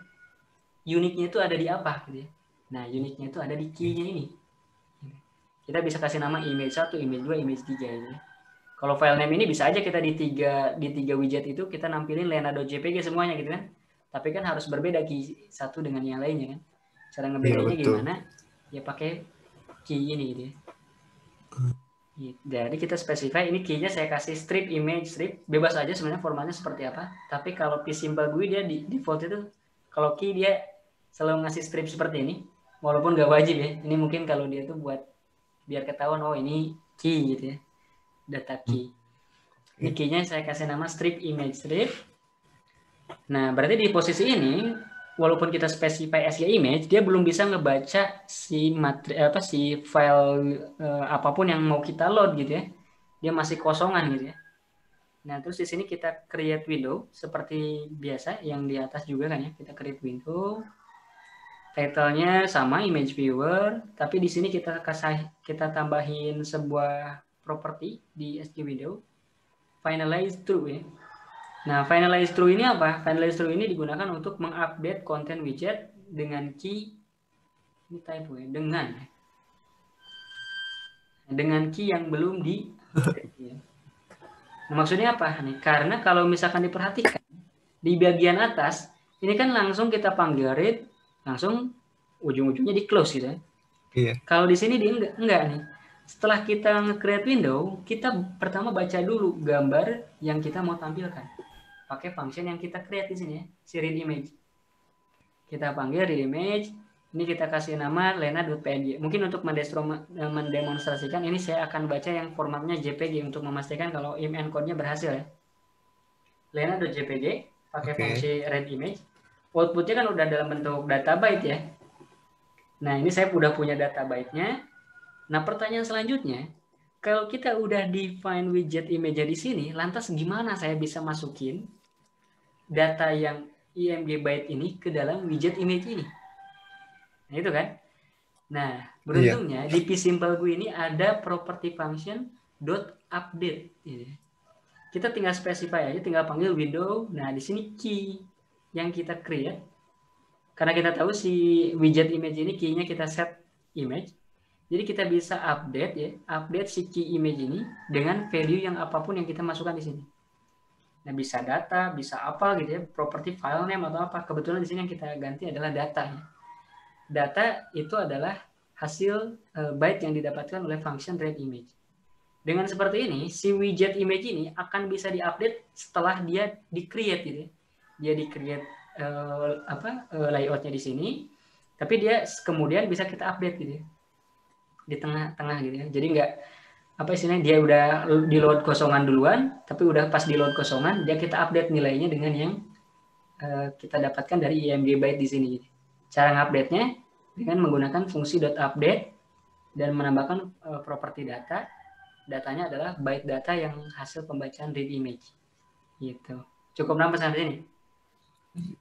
Uniknya itu ada di apa gitu ya. Nah, uniknya itu ada di key-nya ini. Kita bisa kasih nama image 1, image 2, image 3 gitu ya. Kalau file name ini bisa aja kita di tiga widget itu kita nampilin lena.jpg semuanya gitu kan. Tapi kan harus berbeda key satu dengan yang lainnya kan. Cara ngebedanya gimana? Ya pakai key ini gitu ya. Jadi kita specify ini key-nya saya kasih strip image strip, bebas aja sebenarnya formatnya seperti apa. Tapi kalau pSimpleGUI dia di default itu kalau key dia selalu ngasih strip seperti ini, walaupun nggak wajib ya. Ini mungkin kalau dia tuh buat biar ketahuan oh ini key gitu ya, data key. Ini key-nya saya kasih nama strip image strip. Nah berarti di posisi ini walaupun kita specify SG image, dia belum bisa ngebaca si file apapun yang mau kita load gitu ya. Dia masih kosongan gitu ya. Nah, terus di sini kita create window seperti biasa yang di atas juga kan ya. Kita create window. Title-nya sama image viewer, tapi di sini kita tambahin sebuah property di SG window. Finalize true ya. Nah, finalize true ini apa? Finalize true ini digunakan untuk mengupdate konten widget dengan key ini typo ya, dengan key yang belum di ya. Nah, maksudnya apa nih? Karena kalau misalkan diperhatikan di bagian atas ini kan langsung kita panggil read, langsung ujung-ujungnya di close gitu ya. Iya. Kalau di sini enggak nih. Setelah kita nge-create window, kita pertama baca dulu gambar yang kita mau tampilkan. Pakai function yang kita create di sini ya, si read image. Kita panggil read image, ini kita kasih nama lena.png. Mungkin untuk mendemonstrasikan ini saya akan baca yang formatnya JPG untuk memastikan kalau im encode-nya berhasil ya. Lena.jpg pakai fungsi read image. Outputnya kan udah dalam bentuk data byte ya. Nah, ini saya udah punya data byte-nya. Nah, pertanyaan selanjutnya, kalau kita udah define widget image di sini, lantas gimana saya bisa masukin data yang img byte ini ke dalam widget image ini? Nah, itu kan. Nah, beruntungnya di pSimpleGUI ini ada property function .update. Kita tinggal specify aja, tinggal panggil window. Nah, di sini key yang kita create. Karena kita tahu si widget image ini key-nya kita set image. Jadi kita bisa update ya, update si key image ini dengan value yang apapun yang kita masukkan di sini. Nah, bisa data, bisa apa gitu ya, property file name atau apa. Kebetulan di sini yang kita ganti adalah data ya. Data itu adalah hasil byte yang didapatkan oleh function read image. Dengan seperti ini, si widget image ini akan bisa diupdate setelah dia di-create gitu ya. Dia di-create layout-nya di sini, tapi dia kemudian bisa kita update gitu ya. Di tengah-tengah gitu ya. Jadi nggak apa istilahnya dia udah di load kosongan duluan, tapi udah pas di load kosongan dia kita update nilainya dengan yang kita dapatkan dari IMG byte di sini. Cara ngupdate-nya dengan menggunakan fungsi .update dan menambahkan properti data. Datanya adalah byte data yang hasil pembacaan read image. Gitu. Cukup nampak sampai sini?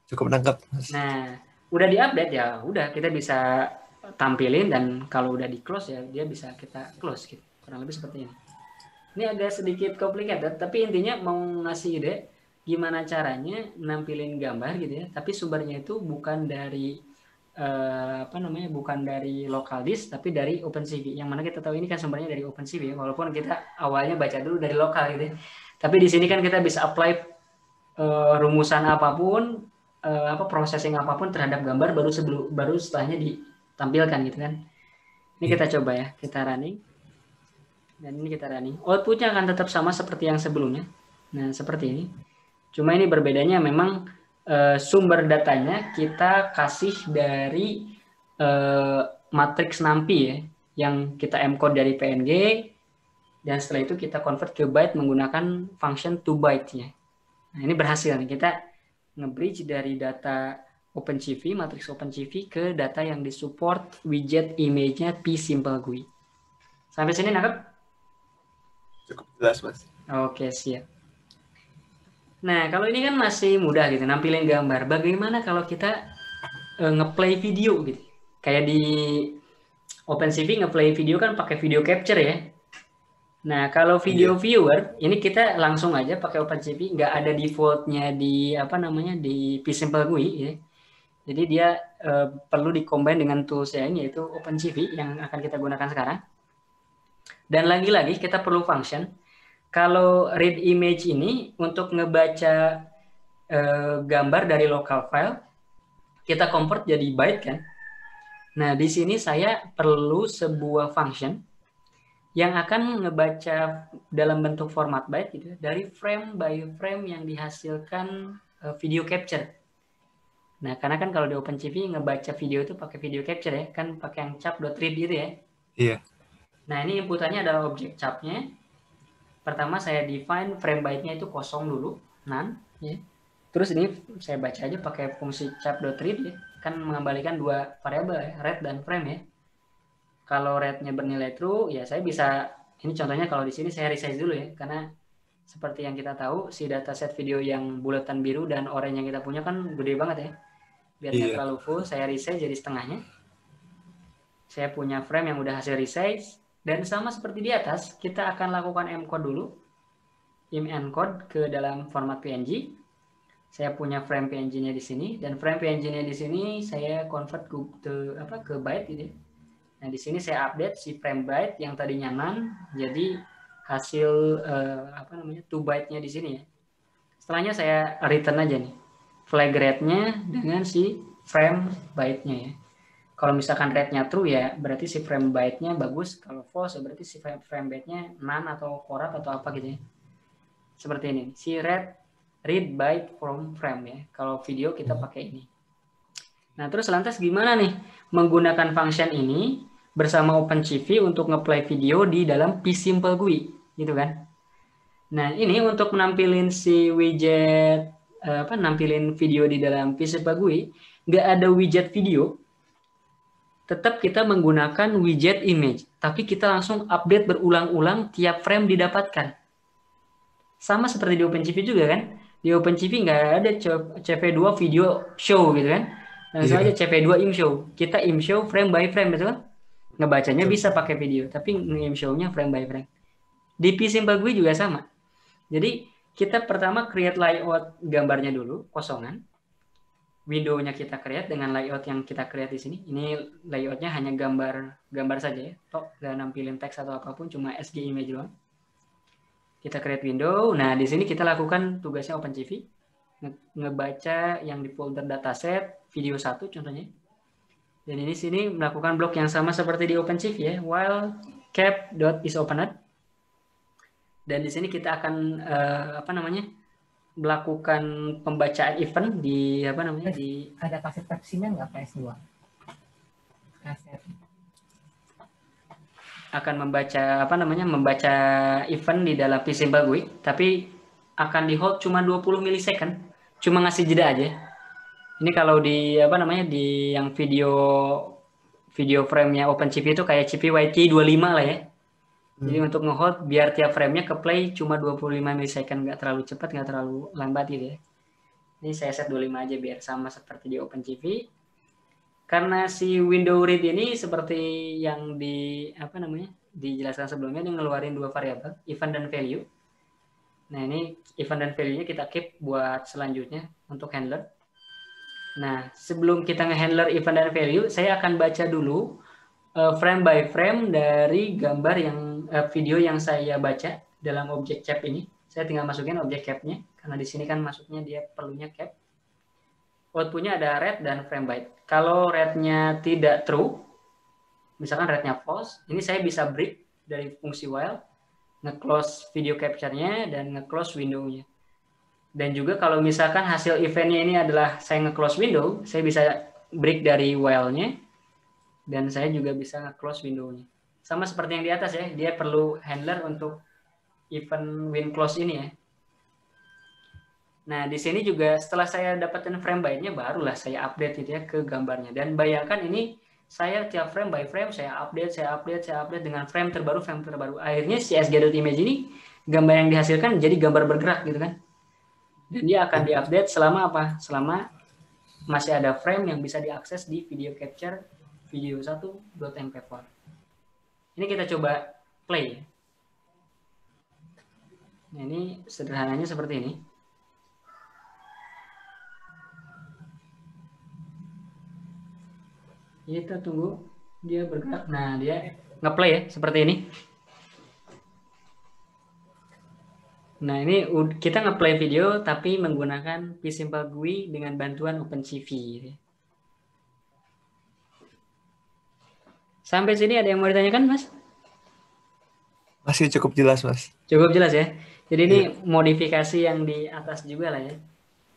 Cukup nangkep, Mas. Nah, udah di-update ya, udah kita bisa tampilin, dan kalau udah di-close ya dia bisa kita close gitu. Kurang lebih seperti ini. Ini agak sedikit complicated, tapi intinya mau ngasih ide gimana caranya nampilin gambar gitu ya, tapi sumbernya itu bukan dari bukan dari local disk, tapi dari OpenCV. Yang mana kita tahu ini kan sumbernya dari OpenCV ya, walaupun kita awalnya baca dulu dari lokal gitu ya. Tapi di sini kan kita bisa apply rumusan apapun, processing apapun terhadap gambar baru setelahnya ditampilkan gitu kan. Ini kita coba ya, kita running. Dan ini kita running. Outputnya akan tetap sama seperti yang sebelumnya. Nah, seperti ini. Cuma ini berbedanya memang sumber datanya kita kasih dari matriks NumPy ya, yang kita encode dari PNG, dan setelah itu kita convert ke byte menggunakan function toByte ya. Nah, ini berhasil nih, kita nge-bridge dari data OpenCV, matriks OpenCV ke data yang disupport widget image-nya pSimpleGUI. Sampai sini nangkep? Cukup jelas, Mas. Oke, siap. Nah, kalau ini kan masih mudah gitu, nampilin gambar. Bagaimana kalau kita nge-play video gitu? Kayak di OpenCV nge-play video kan pakai video capture ya. Nah, kalau video viewer, ini kita langsung aja pakai OpenCV, nggak ada defaultnya di di pSimpleGUI ya. Jadi dia perlu di-combine dengan tools ini, yaitu OpenCV yang akan kita gunakan sekarang. Dan lagi-lagi kita perlu function. Kalau read image ini untuk ngebaca gambar dari local file, kita convert jadi byte kan. Nah, di sini saya perlu sebuah function yang akan ngebaca dalam bentuk format byte gitu dari frame by frame yang dihasilkan video capture. Nah, karena kan kalau di OpenCV ngebaca video itu pakai video capture ya, kan pakai yang cap.read gitu ya. Iya. Nah, ini inputannya adalah objek capnya. Pertama saya define frame byte-nya itu kosong dulu, none ya. Terus ini saya baca aja pakai fungsi cap.read ya, kan mengembalikan dua variabel ya, read dan frame ya. Kalau read-nya bernilai true, ya saya bisa, ini contohnya kalau di sini saya resize dulu ya, karena seperti yang kita tahu, si dataset video yang bulatan biru dan oranye yang kita punya kan gede banget ya. Biar nggak terlalu full, saya resize jadi setengahnya. Saya punya frame yang udah hasil resize, dan sama seperti di atas, kita akan lakukan encode dulu, encode ke dalam format PNG. Saya punya frame PNG-nya di sini, dan frame PNG-nya di sini saya convert ke byte gitu. Nah, di sini saya update si frame byte yang tadinya none jadi hasil toByte-nya di sini ya. Setelahnya saya return aja nih flag rate-nya dengan si frame byte-nya ya. Kalau misalkan rate-nya true ya berarti si frame byte-nya bagus, kalau false berarti si frame byte-nya none atau corrupt atau apa gitu ya. Seperti ini, si read byte from frame ya. Kalau video kita pakai ini. Nah, terus lantas gimana nih menggunakan function ini bersama OpenCV untuk nge-play video di dalam pSimpleGUI gitu kan. Nah, ini untuk menampilin si widget nampilin video di dalam pSimpleGUI, nggak ada widget video. Tetap kita menggunakan widget image, tapi kita langsung update berulang-ulang tiap frame didapatkan. Sama seperti di OpenCV juga kan. Di OpenCV nggak ada CV2 video show gitu kan. Langsung aja CV2 im show. Kita im show frame by frame, betul kan? Ngebacanya bisa pakai video, tapi im show-nya frame by frame. Di pSimpleGUI juga sama. Jadi kita pertama create layout gambarnya dulu, kosongan. Window-nya kita create dengan layout yang kita create di sini. Ini layout-nya hanya gambar saja ya. Toh nggak nampilin teks atau apapun, cuma SG image doang. Kita create window. Nah, di sini kita lakukan tugasnya OpenCV. Ngebaca yang di folder dataset video 1 contohnya. Dan ini sini melakukan blok yang sama seperti di OpenCV ya, while cap.isOpened. Dan di sini kita akan melakukan pembacaan event di di ada kaset Pepsi-nya nggak PS2? Kaset akan membaca event di dalam pSimpleGUI, tapi akan di hold cuma 20 milisecond, cuma ngasih jeda aja. Ini kalau di apa namanya di yang video frame-nya OpenCV itu kayak CPYT 25 lah ya. Jadi untuk nge-hold biar tiap frame-nya ke play cuma 25 milisecond, nggak terlalu cepat, nggak terlalu lambat gitu ya. Ini saya set 25 aja biar sama seperti di OpenCV. Karena si window read ini seperti yang dijelaskan sebelumnya, dia ngeluarin dua variabel, event dan value. Nah, ini event dan value-nya kita keep buat selanjutnya untuk handler. Nah, sebelum kita nge-handler event dan value, saya akan baca dulu frame by frame dari gambar yang video yang saya baca dalam objek cap ini. Saya tinggal masukin objek capnya, karena di sini kan masuknya dia perlunya cap. Outputnya ada read dan frame byte. Kalau read-nya tidak true, misalkan read-nya false, ini saya bisa break dari fungsi while, nge-close video capture-nya dan nge-close window-nya. Dan juga kalau misalkan hasil event-nya ini adalah saya nge-close window, saya bisa break dari while-nya, dan saya juga bisa nge-close window-nya. Sama seperti yang di atas ya, dia perlu handler untuk event win close ini ya. Nah, di sini juga setelah saya dapatkan frame byte-nya, barulah saya update gitu ya ke gambarnya. Dan bayangkan ini saya tiap frame by frame saya update dengan frame terbaru. Akhirnya si sg.image ini gambar yang dihasilkan jadi gambar bergerak gitu kan. Dan dia akan diupdate selama apa? Selama masih ada frame yang bisa diakses di video capture video 1.mp4. Ini kita coba play. Nah, ini sederhananya seperti ini. Kita tunggu dia bergerak. Nah, dia nge-play ya seperti ini. Nah, ini kita nge-play video tapi menggunakan pSimple GUI dengan bantuan OpenCV. Sampai sini ada yang mau ditanyakan, Mas? Masih cukup jelas, Mas. Cukup jelas ya. Jadi ini modifikasi yang di atas juga lah ya.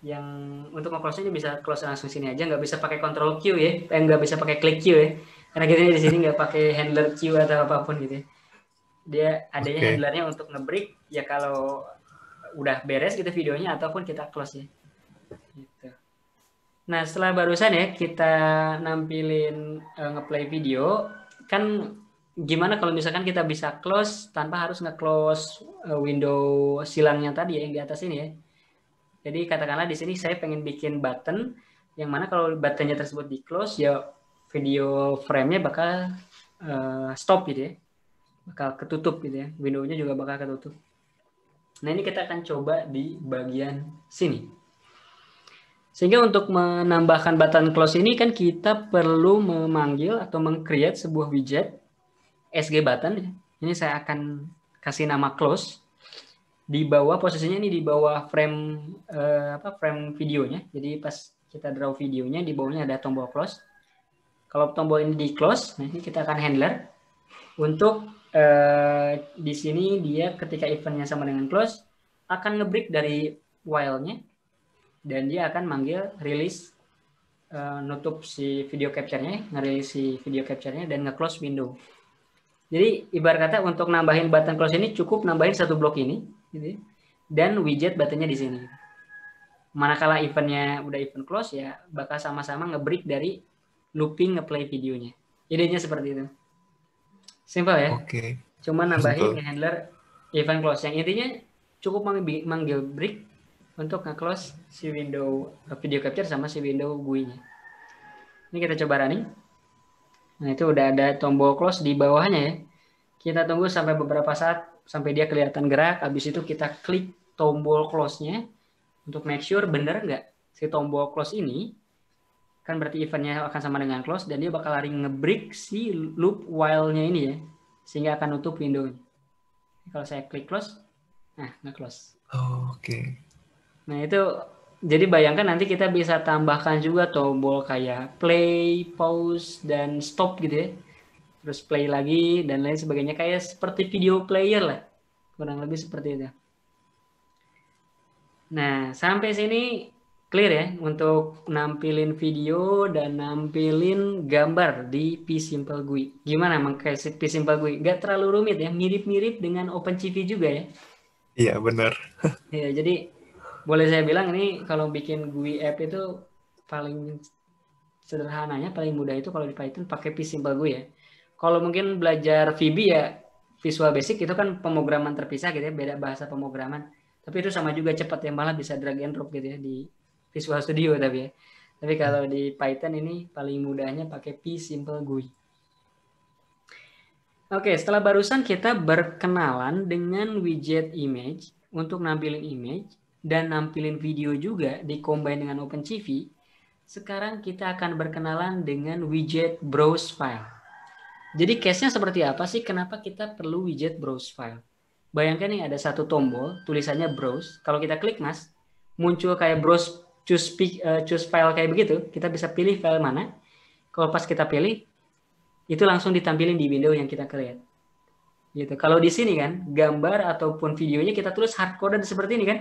Yang untuk nge-close ini bisa close langsung sini aja, nggak bisa pakai control Q ya. Nggak bisa pakai klik Q ya. Karena kita di sini nggak pakai handler Q atau apapun gitu ya. Dia adanya handlernya untuk nge-break ya kalau udah beres gitu videonya ataupun kita close ya. Gitu. Nah, setelah barusan ya kita nampilin nge-play video, kan gimana kalau misalkan kita bisa close tanpa harus nge-close window silangnya tadi ya yang di atas ini ya. Jadi katakanlah di sini saya pengen bikin button yang mana kalau buttonnya tersebut di close ya video frame-nya bakal stop gitu ya. Bakal ketutup gitu ya. Window-nya juga bakal ketutup. Nah, ini kita akan coba di bagian sini. Sehingga untuk menambahkan button close ini kan kita perlu memanggil atau meng-create sebuah widget SG button. Ini saya akan kasih nama close. Di bawah posisinya ini di bawah frame frame videonya. Jadi pas kita draw videonya di bawahnya ada tombol close. Kalau tombol ini di close, nah ini kita akan handler untuk di sini dia ketika eventnya sama dengan close akan nge-break dari while-nya dan dia akan manggil release nutup si video capture-nya, nge-release si video capture-nya dan nge-close window. Jadi ibarat kata untuk nambahin button close ini cukup nambahin satu blok ini gitu. Dan widget buttonnya di sini. Manakala eventnya udah event close ya bakal sama-sama nge-break dari looping nge-play videonya. Idenya seperti itu. Simple ya. Oke. Cuma nambahin handler event close. Yang intinya cukup manggil break untuk nge-close si window video capture sama si window GUI-nya. Ini kita coba running. Nah, itu udah ada tombol close di bawahnya ya. Kita tunggu sampai beberapa saat sampai dia kelihatan gerak. Habis itu kita klik tombol close-nya untuk make sure bener nggak si tombol close ini. Kan berarti eventnya akan sama dengan close dan dia bakal lari nge-break si loop while-nya ini ya. Sehingga akan nutup window-nya. Kalau saya klik close, nah nge-close. Oke. Nah, itu jadi bayangkan nanti kita bisa tambahkan juga tombol kayak play, pause, dan stop gitu ya. Terus play lagi dan lain sebagainya. Kayak seperti video player lah. Kurang lebih seperti itu. Nah, sampai sini clear ya untuk nampilin video dan nampilin gambar di pSimple GUI. Gimana pakai pSimple GUI? Nggak terlalu rumit ya, mirip-mirip dengan OpenCV juga ya. Iya, benar. Ya, jadi boleh saya bilang ini kalau bikin GUI app itu paling sederhananya, paling mudah itu kalau di Python pakai pSimpleGUI ya. Kalau mungkin belajar VB ya Visual Basic itu kan pemrograman terpisah gitu ya, beda bahasa pemrograman. Tapi itu sama juga cepat ya, malah bisa drag and drop gitu ya di Visual Studio tapi ya. Tapi kalau di Python ini paling mudahnya pakai pSimpleGUI. Oke, setelah barusan kita berkenalan dengan widget image untuk nampilin image dan nampilin video juga di-combine dengan OpenCV, sekarang kita akan berkenalan dengan widget browse file. Jadi case-nya seperti apa sih? Kenapa kita perlu widget browse file? Bayangkan nih ada satu tombol, tulisannya browse. Kalau kita klik mas, muncul kayak browse choose file kayak begitu. Kita bisa pilih file mana. Kalau pas kita pilih, itu langsung ditampilin di window yang kita create. Gitu. Kalau di sini kan, gambar ataupun videonya kita tulis hardcoded seperti ini kan?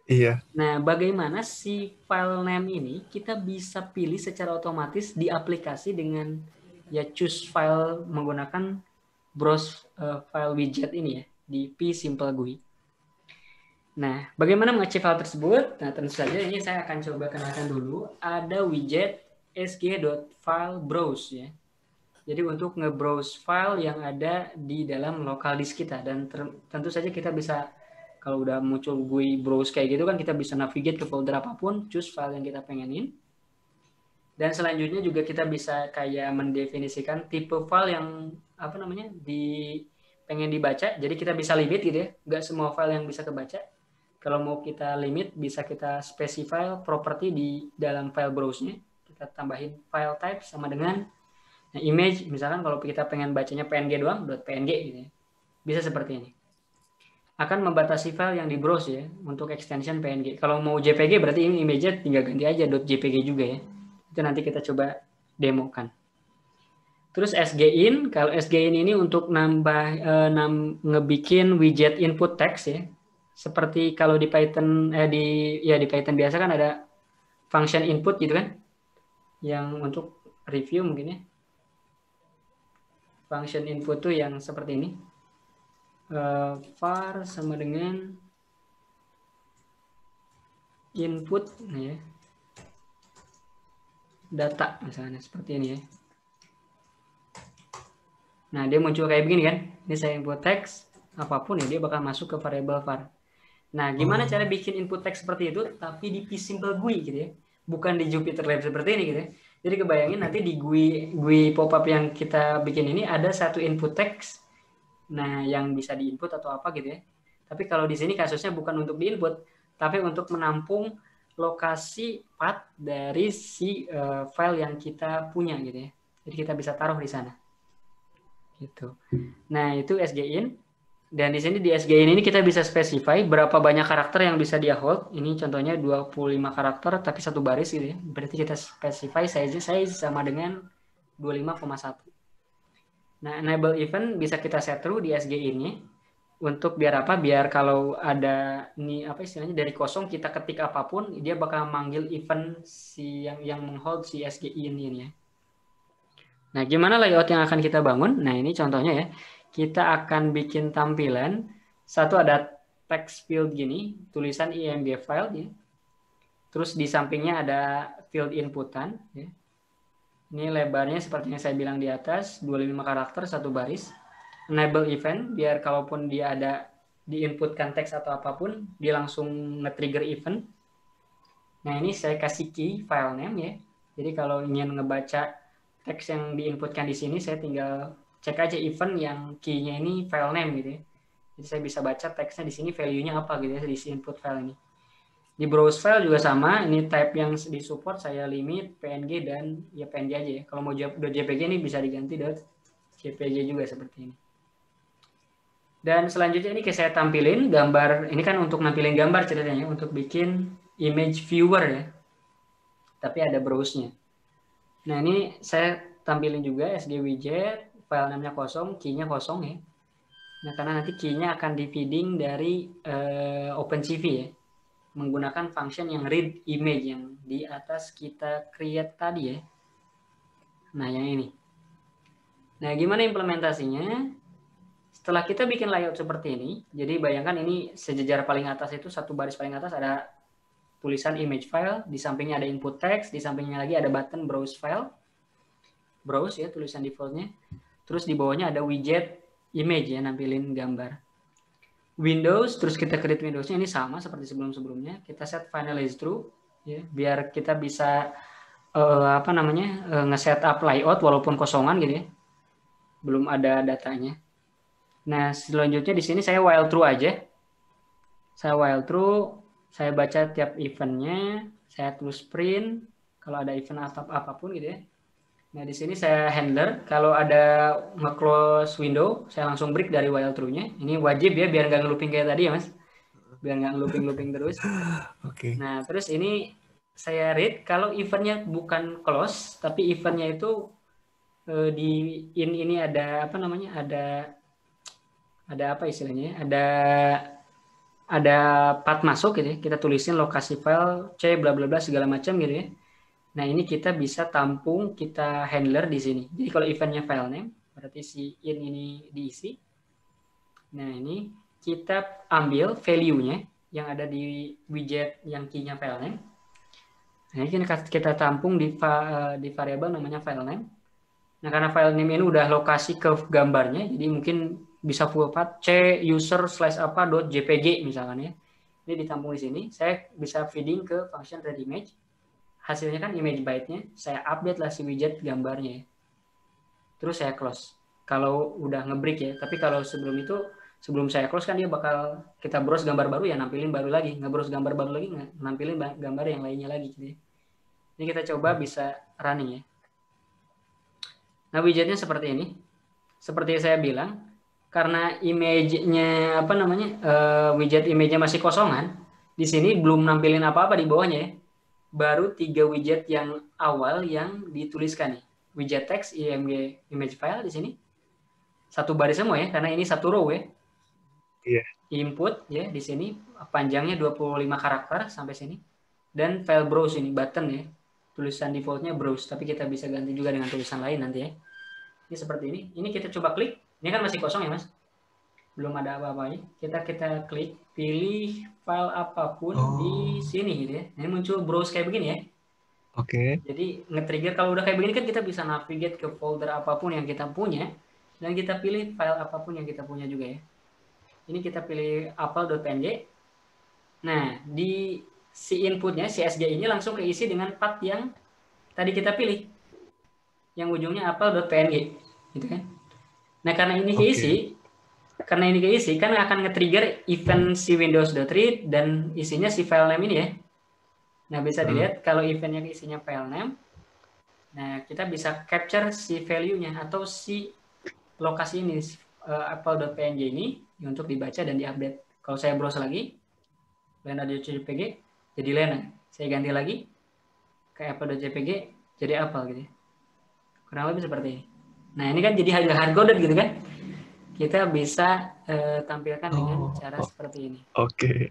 Iya. Nah, bagaimana si file name ini kita bisa pilih secara otomatis di aplikasi dengan ya choose file menggunakan browse file widget ini ya di pSimpleGUI. Nah, bagaimana mengecek file tersebut? Nah, tentu saja ini saya akan coba kenalkan dulu. Ada widget sg.filebrowse ya. Jadi untuk nge-browse file yang ada di dalam local disk kita. Dan tentu saja kita bisa, kalau udah muncul GUI browse kayak gitu kan, kita bisa navigate ke folder apapun, choose file yang kita pengenin. Dan selanjutnya juga kita bisa kayak mendefinisikan tipe file yang pengen dibaca. Jadi kita bisa limit gitu ya. Nggak semua file yang bisa kebaca. Kalau mau kita limit, bisa kita specify property di dalam file browse-nya. Kita tambahin file type sama dengan image, misalkan kalau kita pengen bacanya PNG doang, .png gitu ya. Bisa seperti ini. Akan membatasi file yang di browse ya, untuk extension PNG. Kalau mau JPG berarti ini image-nya tinggal ganti aja .jpg juga ya. Itu nanti kita coba demokan. Terus sgin, kalau sgin ini untuk nambah ngebikin widget input text ya. Seperti kalau di Python di Python biasa kan ada function input gitu kan. Yang untuk review mungkin ya. Function input tuh yang seperti ini. Var sama dengan input ya. Data misalnya seperti ini ya. Nah, dia muncul kayak begini kan. Ini saya input text apapun ya, dia bakal masuk ke variable var. Nah, gimana cara bikin input text seperti itu tapi di pSimpleGUI gitu ya. Bukan di Jupyter Lab seperti ini gitu ya. Jadi kebayangin nanti di GUI pop-up yang kita bikin ini ada satu input text, nah yang bisa diinput atau apa gitu ya. Tapi kalau di sini kasusnya bukan untuk diinput, tapi untuk menampung lokasi path dari si file yang kita punya gitu ya. Jadi kita bisa taruh di sana. Gitu. Nah itu sgin. Dan di sini di sgin ini kita bisa specify berapa banyak karakter yang bisa dia hold. Ini contohnya 25 karakter tapi satu baris gitu ya. Berarti kita specify size sama dengan 25,1. Nah, enable event bisa kita set true di sgin ini. Untuk biar apa? Biar kalau ada ini apa istilahnya dari kosong kita ketik apapun, dia bakal manggil event si yang menghold si sgin ini ya. Nah, gimana layout yang akan kita bangun? Nah, ini contohnya ya. Kita akan bikin tampilan, satu ada text field gini, tulisan img file ya. Terus di sampingnya ada field inputan ya. Ini lebarnya seperti yang saya bilang di atas, 25 karakter satu baris. Enable event biar kalaupun dia ada diinputkan teks atau apapun, dia langsung nge-trigger event. Nah, ini saya kasih key file name ya. Jadi kalau ingin ngebaca teks yang diinputkan di sini, saya tinggal cek aja event yang key-nya ini file name gitu ya. Jadi saya bisa baca teksnya di sini value-nya apa gitu ya di input file ini. Di browse file juga sama, ini type yang disupport saya limit PNG dan ya PNG aja ya. Kalau mau .jpg ini bisa diganti .jpg juga seperti ini. Dan selanjutnya ini saya tampilin gambar, ini kan untuk nampilin gambar ceritanya untuk bikin image viewer ya. Tapi ada browse-nya. Nah, ini saya tampilin juga sg widget, file namanya kosong, key-nya kosong ya. Nah, karena nanti key-nya akan di-feeding dari OpenCV ya. Menggunakan function yang read image yang di atas kita create tadi ya. Nah, yang ini. Nah, gimana implementasinya? Setelah kita bikin layout seperti ini, jadi bayangkan ini sejajar paling atas itu, satu baris paling atas ada tulisan image file, di sampingnya ada input text, di sampingnya lagi ada button browse file, browse ya tulisan defaultnya. Terus di bawahnya ada widget image ya, nampilin gambar. Windows, terus kita create Windows-nya ini sama seperti sebelum-sebelumnya. Kita set finalize true ya, biar kita bisa nge-set up layout walaupun kosongan gitu ya. Belum ada datanya. Nah, selanjutnya di sini saya while true aja. Saya while true, saya baca tiap eventnya, saya tulis print kalau ada event apapun gitu ya. Nah, di sini saya handler, kalau ada nge-close window, saya langsung break dari while true-nya. Ini wajib ya, biar nggak nge-looping kayak tadi ya, Mas. Biar nggak nge-looping terus. Oke. Nah, terus ini saya read, kalau eventnya bukan close, tapi eventnya itu di ini ada apa namanya, ada apa istilahnya, ada path masuk gitu ya, kita tulisin lokasi file C bla bla bla segala macam gitu ya. Nah, ini kita bisa tampung, kita handler di sini. Jadi kalau eventnya file name, berarti si in ini diisi. Nah, ini kita ambil value-nya yang ada di widget yang key-nya file name. Nah, ini kita tampung di variabel namanya file name. Nah, karena file name ini udah lokasi ke gambarnya, jadi mungkin bisa full path c user/apa.jpg misalkan ya. Ini ditampung di sini. Saya bisa feeding ke function readImage. Hasilnya kan image byte-nya, saya update lah si widget gambarnya ya. Terus saya close. Kalau udah nge-break ya, tapi kalau sebelum saya close kan dia bakal kita browse gambar baru ya, nampilin baru lagi, nge-browse gambar baru lagi, nampilin gambar yang lainnya lagi gitu ya. Ini kita coba bisa running ya. Nah, widgetnya seperti ini. Seperti saya bilang, karena image-nya widget image-nya masih kosongan, di sini belum nampilin apa-apa di bawahnya ya. Baru 3 widget yang awal yang dituliskan nih. Widget text, img image file di sini. Satu baris semua ya, karena ini satu row ya. Iya. Input ya di sini panjangnya 25 karakter sampai sini. Dan file browse ini button ya. Tulisan defaultnya browse, tapi kita bisa ganti juga dengan tulisan lain nanti ya. Ini seperti ini. Ini kita coba klik. Ini kan masih kosong ya, Mas. Belum ada apa-apanya. Kita klik, pilih file apapun di sini gitu ya. Ini muncul browse kayak begini ya. Oke. Jadi nge-trigger kalau udah kayak begini kan kita bisa navigate ke folder apapun yang kita punya dan kita pilih file apapun yang kita punya juga ya. Ini kita pilih apple.png. Nah, di si inputnya, si SG ini langsung keisi dengan path yang tadi kita pilih. Yang ujungnya apple.png gitu kan. Nah, karena ini keisi, kan akan nge-trigger event si windows.read dan isinya si file name ini ya. Nah, bisa dilihat kalau eventnya isinya file name. Nah, kita bisa capture si value-nya atau si lokasi ini apple.png ini untuk dibaca dan diupdate. Kalau saya browse lagi lena.jpg jadi Lena. Saya ganti lagi ke apple.jpg jadi apple gitu. Kurang lebih seperti ini. Nah, ini kan jadi hard-coded gitu kan. Kita bisa tampilkan dengan cara seperti ini. Oke.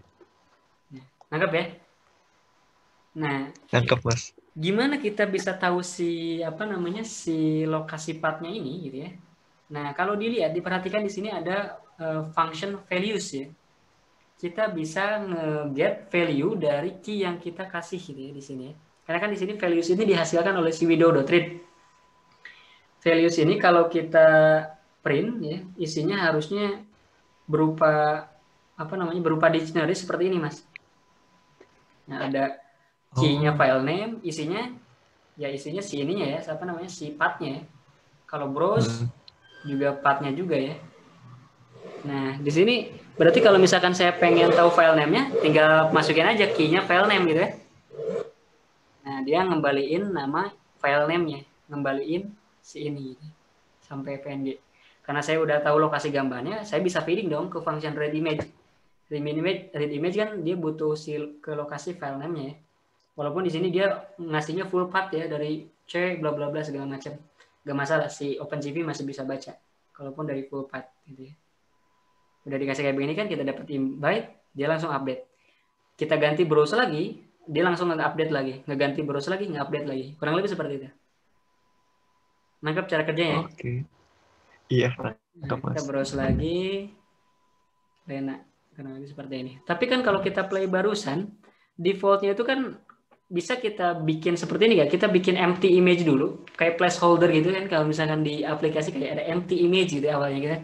Nah, nangkep ya? Nah, nangkep Mas. Gimana kita bisa tahu si lokasi path-nya ini gitu ya? Nah, kalau dilihat, diperhatikan di sini ada function values ya. Kita bisa nge-get value dari key yang kita kasih gitu ya di sini ya. Karena kan di sini values ini dihasilkan oleh si window.read. Values ini kalau kita print ya, isinya harusnya berupa berupa dictionary seperti ini, Mas. Nah, ada key-nya file name, isinya si ininya ya, si path-nya ya. Kalau browse juga path-nya juga ya. Nah, di sini berarti kalau misalkan saya pengen tahu file name-nya, tinggal masukin aja key-nya file name gitu ya. Nah, dia ngembaliin nama file name-nya, ngembaliin si ini gitu, sampai png. Karena saya udah tahu lokasi gambarnya, saya bisa feeding dong ke function readImage. ReadImage kan dia butuh ke lokasi file name-nya ya. Walaupun di sini dia ngasihnya full path ya, dari C bla bla bla segala macam. Gak masalah, si OpenCV masih bisa baca kalaupun dari full path gitu ya. Udah dikasih kayak begini kan, kita dapat invite, dia langsung update. Kita ganti browse lagi, dia langsung nge-update lagi, ngeganti browse lagi, nge-update lagi. Kurang lebih seperti itu. Nangkap cara kerjanya ya? Oke. Iya, nangkap Kita Mas. browse lagi. Lena, kurang lebih seperti ini. Tapi kan kalau kita play barusan, defaultnya itu kan bisa kita bikin seperti ini ya. Kita bikin empty image dulu, kayak placeholder gitu kan. Kalau misalkan di aplikasi kayak ada empty image gitu awalnya gitu kan.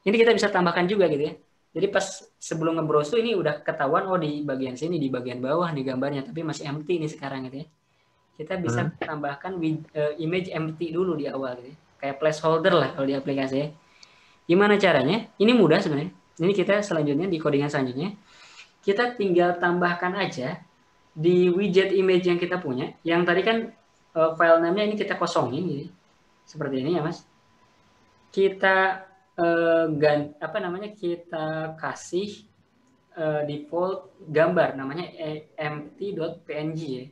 Ini kita bisa tambahkan juga gitu ya. Jadi pas sebelum nge-browse tuh ini udah ketahuan oh di bagian sini, di bagian bawah nih gambarnya, tapi masih empty nih sekarang gitu ya. Kita bisa tambahkan image empty dulu di awal gitu ya. Kayak placeholder lah kalau di aplikasi ya. Gimana caranya? Ini mudah sebenarnya. Ini kita selanjutnya di codingan selanjutnya. Kita tinggal tambahkan aja di widget image yang kita punya. Yang tadi kan file name-nya ini kita kosongin gitu. Seperti ini ya, Mas. Kita kita kasih default gambar namanya empty.png ya.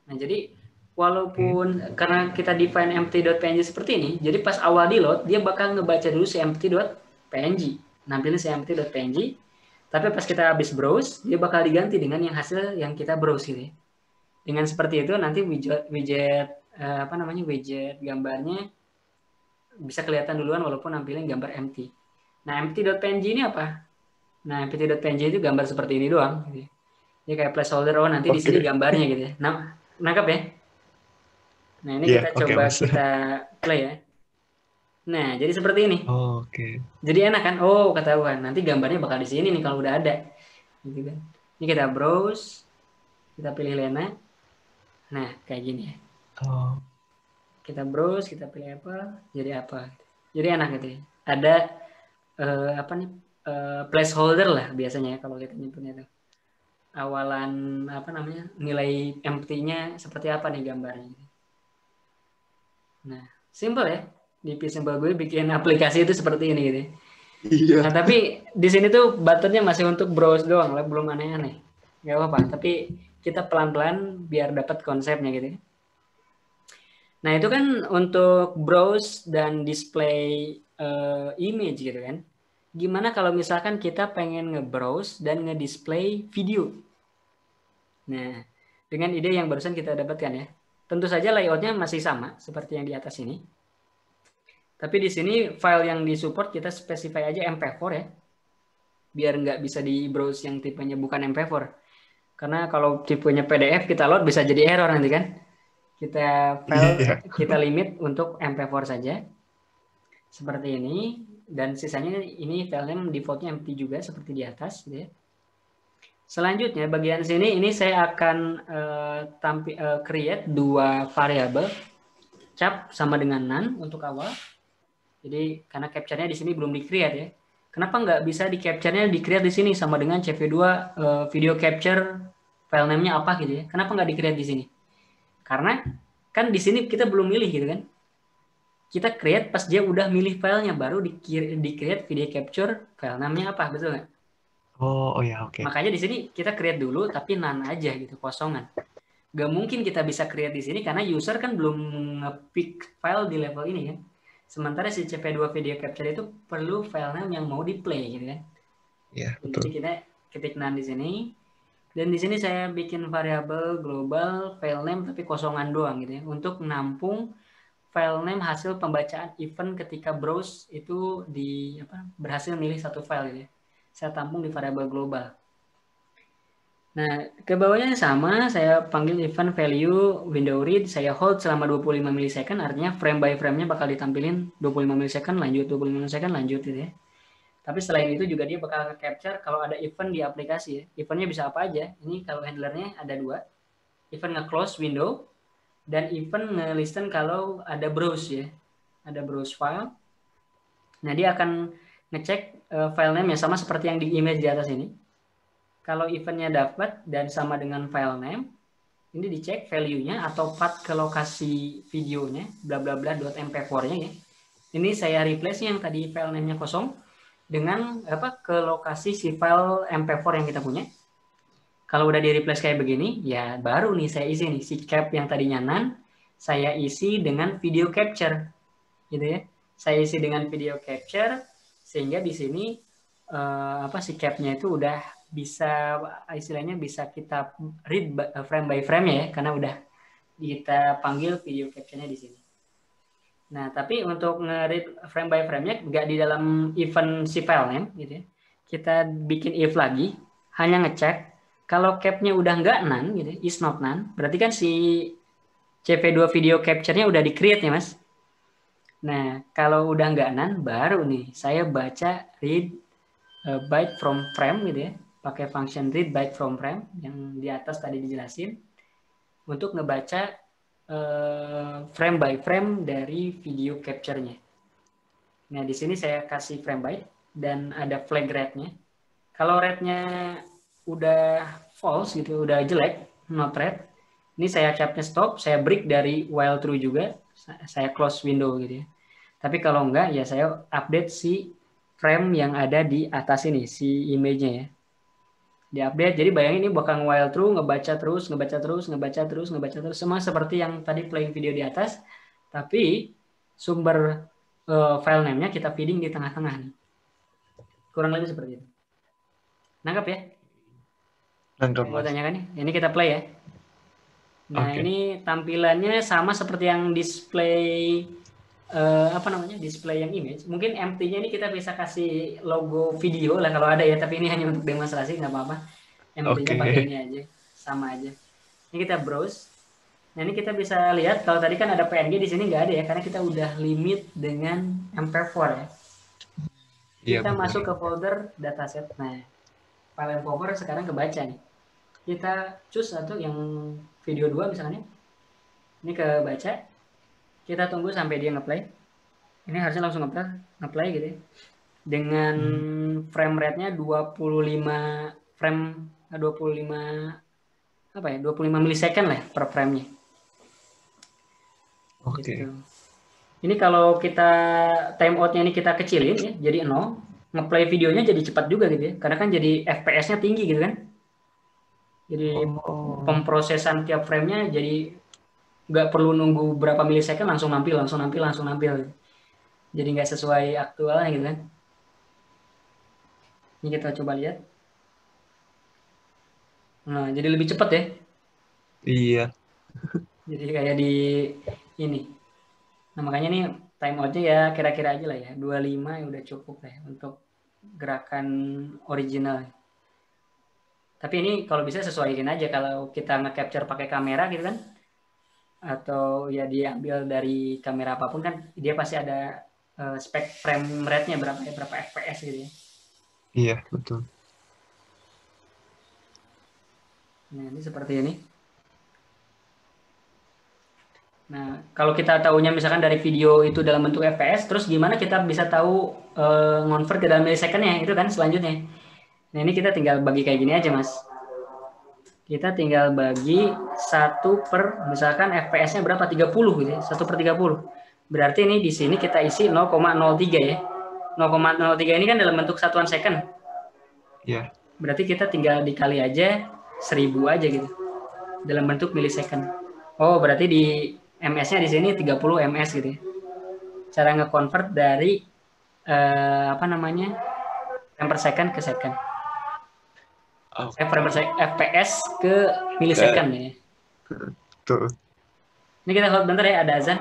Nah, jadi walaupun karena kita define empty.png seperti ini, jadi pas awal di load dia bakal ngebaca dulu si empty.png, nampilin si empty.png, tapi pas kita habis browse dia bakal diganti dengan yang hasil yang kita browse gitu ya. Dengan seperti itu nanti widget gambarnya bisa kelihatan duluan walaupun nampilin gambar empty. Nah, empty.png ini apa? Nah, empty.png itu gambar seperti ini doang gitu ya. Ini kayak placeholder, oh nanti di sini gambarnya gitu ya. Nah, nangkap ya? Nah, ini kita coba kita play ya. Nah, jadi seperti ini. Jadi enak kan? Oh, ketahuan. Nanti gambarnya bakal di sini nih kalau udah ada. Gitu kan. Ini kita browse. Kita pilih Lena. Nah, kayak gini ya. Kita browse, kita pilih apa, jadi apa. Jadi enak gitu ya. Ada placeholder lah biasanya ya, kalau kita nyebutnya tuh. Awalan nilai empty-nya seperti apa nih gambarnya. Nah, simple ya. Di simple gue bikin aplikasi itu seperti ini gitu. Iya. Nah, tapi di sini tuh buttonnya masih untuk browse doang lah, belum aneh-aneh. Gak apa-apa, tapi kita pelan-pelan biar dapat konsepnya gitu. Nah, itu kan untuk browse dan display image gitu kan. Gimana kalau misalkan kita pengen nge-browse dan nge-display video? Nah, dengan ide yang barusan kita dapatkan ya. Tentu saja layoutnya masih sama seperti yang di atas ini. Tapi di sini file yang disupport kita specify aja MP4 ya. Biar nggak bisa di-browse yang tipenya bukan MP4. Karena kalau tipenya PDF kita load bisa jadi error nanti kan. Kita limit untuk MP4 saja. Seperti ini. Dan sisanya ini filenya defaultnya empty juga seperti di atas gitu ya. Selanjutnya bagian sini ini saya akan create dua variabel cap sama dengan none untuk awal. Jadi karena capture-nya di sini belum di-create ya. Kenapa nggak bisa di capture-nya di-create di sini sama dengan CV2 video capture file name-nya apa gitu ya. Kenapa nggak di-create di sini? Karena kan di sini kita belum milih gitu kan. Kita create pas dia udah milih filenya baru di-create video capture file name-nya apa, betul nggak? Oh ya, oke. Makanya di sini kita create dulu tapi none aja gitu, kosongan. Gak mungkin kita bisa create di sini karena user kan belum nge-pick file di level ini kan. Sementara si CV2 video capture itu perlu file name yang mau di-play gitu kan. Iya, betul. Jadi kita ketik none di sini. Dan di sini saya bikin variabel global file name tapi kosongan doang gitu ya. Untuk menampung file name hasil pembacaan event ketika browse itu berhasil milih satu file gitu ya. Saya tampung di variabel global. Nah, ke bawahnya sama, saya panggil event value window read, saya hold selama 25 milisecond, artinya frame by frame-nya bakal ditampilin 25 milisecond, lanjut 25 milisecond, lanjut gitu ya. Tapi selain itu juga dia bakal capture kalau ada event di aplikasi ya. Eventnya bisa apa aja? Ini kalau handlernya ada dua. Event nge-close window, dan event nge-listen kalau ada browse ya. Ada browse file. Nah, dia akan ngecek file name yang sama seperti yang di image di atas ini. Kalau eventnya dapat dan sama dengan file name, ini dicek value-nya atau path ke lokasi videonya, bla bla bla .mp4-nya ya. Ini saya replace yang tadi file name-nya kosong dengan ke lokasi si file mp4 yang kita punya. Kalau udah di replace kayak begini, ya baru nih saya isi nih si cap yang tadinya none, saya isi dengan video capture, gitu ya. Saya isi dengan video capture sehingga di sini si cap-nya itu udah bisa istilahnya bisa kita read frame by frame ya, karena udah kita panggil video capture-nya di sini. Nah, tapi untuk nge-read frame by frame-nya nggak di dalam event si file name gitu ya. Kita bikin if lagi, hanya ngecek Kalau capnya udah nggak none gitu, is not none, berarti kan si CV2 video capture-nya udah di-create ya, Mas. Nah, kalau udah nggak none, baru nih saya baca read byte from frame gitu ya, pakai function read byte from frame yang di atas tadi dijelasin untuk ngebaca frame by frame dari video capture-nya. Nah, di sini saya kasih frame byte dan ada flag rate-nya. Kalau rate-nya udah false gitu, udah jelek, not rate, ini saya capnya stop, saya break dari while true juga, saya close window gitu ya. Tapi kalau enggak, ya saya update si frame yang ada di atas ini, si image-nya ya. Diupdate, jadi bayangin ini bakal while true, ngebaca terus, ngebaca terus, ngebaca terus, ngebaca terus, semua seperti yang tadi playing video di atas, tapi sumber file name-nya kita feeding di tengah-tengah nih. Kurang lebih seperti itu. Nangkap ya? Nangkep, Mau Mas. tanyakan nih? Ini kita play ya. Nah, Oke. ini tampilannya sama seperti yang display apa namanya? Display yang image. Mungkin empty-nya ini kita bisa kasih logo video lah kalau ada ya, tapi ini hanya untuk demonstrasi, nggak apa-apa. Empty-nya pakai Oke. ini aja, sama aja. Ini kita browse. Nah, ini kita bisa lihat kalau tadi kan ada PNG, di sini nggak ada ya, karena kita udah limit dengan MP4 ya. Iya, Kita benar. masuk ke folder dataset. Nah, file M-Cover sekarang kebaca nih. Kita choose satu yang video 2 misalnya. Ini kebaca. Kita tunggu sampai dia ngeplay. Ini harusnya langsung ngeplay gitu ya. Dengan frame rate-nya 25 frame 25 apa ya? 25 milisecond lah per frame-nya. Oke. Gitu. Ini kalau kita time out-nya ini kita kecilin ya, jadi 0, ngeplay videonya jadi cepat juga gitu ya. Karena kan jadi FPS-nya tinggi gitu kan. Jadi Oh. pemrosesan tiap frame-nya jadi nggak perlu nunggu berapa milisecond, langsung nampil. Jadi nggak sesuai aktualnya gitu kan. Ini kita coba lihat. Nah, jadi lebih cepat ya. Iya. Jadi kayak di ini. Nah, makanya nih time out-nya ya kira-kira aja lah ya. 25 ya udah cukup lah ya untuk gerakan original. Tapi ini kalau bisa sesuaiin aja kalau kita nge-capture pakai kamera gitu kan. Atau ya diambil dari kamera apapun kan dia pasti ada spek frame rate-nya berapa FPS gitu ya. Iya, betul. Nah, ini seperti ini. Nah, kalau kita tahunya misalkan dari video itu dalam bentuk FPS, terus gimana kita bisa tahu ngonvert ke dalam milisecond-nya itu kan selanjutnya. Nah, ini kita tinggal bagi kayak gini aja, Mas. Kita tinggal bagi 1 per, misalkan FPS-nya berapa? 30 gitu ya, 1 per 30. Berarti ini di sini kita isi 0,03 ya. 0,03 ini kan dalam bentuk satuan second. Iya. Berarti kita tinggal dikali aja 1000 aja gitu. Dalam bentuk milisecond. Oh, berarti di MS-nya di sini 30 ms gitu ya. Cara nge-convert dari apa namanya? Frame per second ke second. Oke. Frame per FPS ke milisecond ya. Tuh. Ini kita hold bentar ya, ada azan.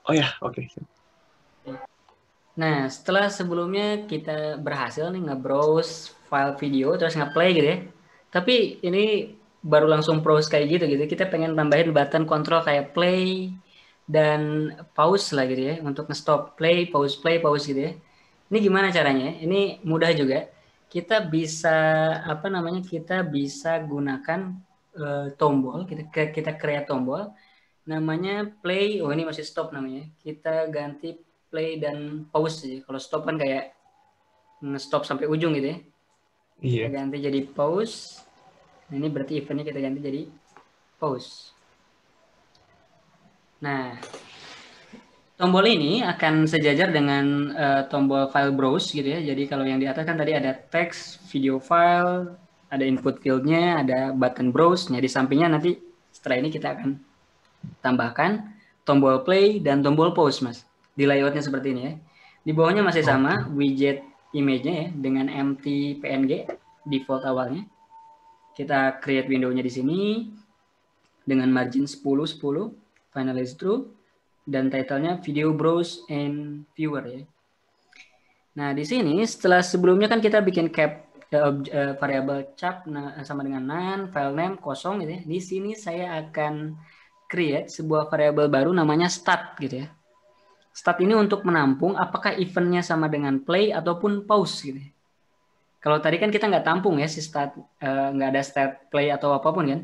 Oh ya, oke. Nah, setelah sebelumnya kita berhasil nih nge-browse file video terus nge-play gitu ya. Tapi ini baru langsung browse kayak gitu. Kita pengen tambahin button control kayak play dan pause lah gitu ya untuk nge-stop play, pause gitu ya. Ini gimana caranya? Ini mudah juga. Kita bisa apa namanya? Kita bisa gunakan tombol, kita create tombol namanya play. Oh, ini masih stop namanya. Kita ganti play dan pause sih. Kalau stop kan kayak nge-stop sampai ujung gitu ya. Kita Iya. ganti jadi pause. Nah, ini berarti eventnya kita ganti jadi pause. Nah, tombol ini akan sejajar dengan tombol file browse gitu ya. Jadi kalau yang di atas kan tadi ada text, video file, ada input field-nya, ada button browse. Nah, di sampingnya nanti setelah ini kita akan tambahkan tombol play dan tombol pause, Mas. Di layoutnya seperti ini ya. Di bawahnya masih sama widget image-nya ya dengan empty PNG default awalnya. Kita create window-nya di sini dengan margin 10 finalize true dan title-nya video browse and viewer ya. Nah, di sini setelah sebelumnya kan kita bikin variabel cap sama dengan none, file name kosong gitu ya. Di sini saya akan create sebuah variabel baru namanya start gitu ya. Start ini untuk menampung apakah eventnya sama dengan play ataupun pause gitu ya. Kalau tadi kan kita nggak tampung ya si start, nggak ada start, play atau apapun kan.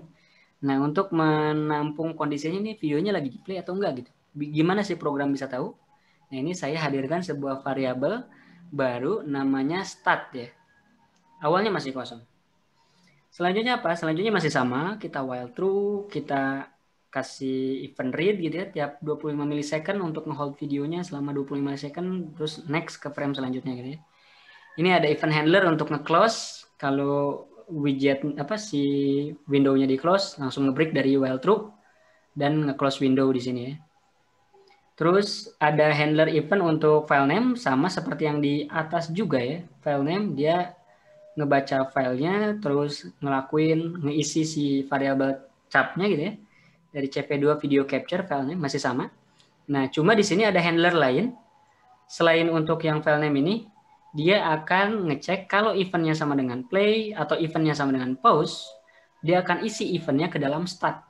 Nah, untuk menampung kondisinya ini videonya lagi di play atau enggak gitu. Gimana sih program bisa tahu? Nah, ini saya hadirkan sebuah variabel baru namanya start ya. Awalnya masih kosong. Selanjutnya apa? Selanjutnya masih sama, kita while true, kita kasih event read gitu ya, tiap 25 millisecond untuk nge-hold videonya selama 25 millisecond, terus next ke frame selanjutnya gitu ya. Ini ada event handler untuk nge-close, kalau widget si window-nya di-close, langsung nge-break dari while true, dan nge-close window di sini ya. Terus ada handler event untuk file name, sama seperti yang di atas juga ya. File name, dia ngebaca filenya, terus ngeisi si variabel capnya gitu ya. Dari CP2 video capture filenya masih sama. Nah, cuma di sini ada handler lain. Selain untuk yang file name ini, dia akan ngecek kalau eventnya sama dengan play atau eventnya sama dengan pause, dia akan isi eventnya ke dalam start.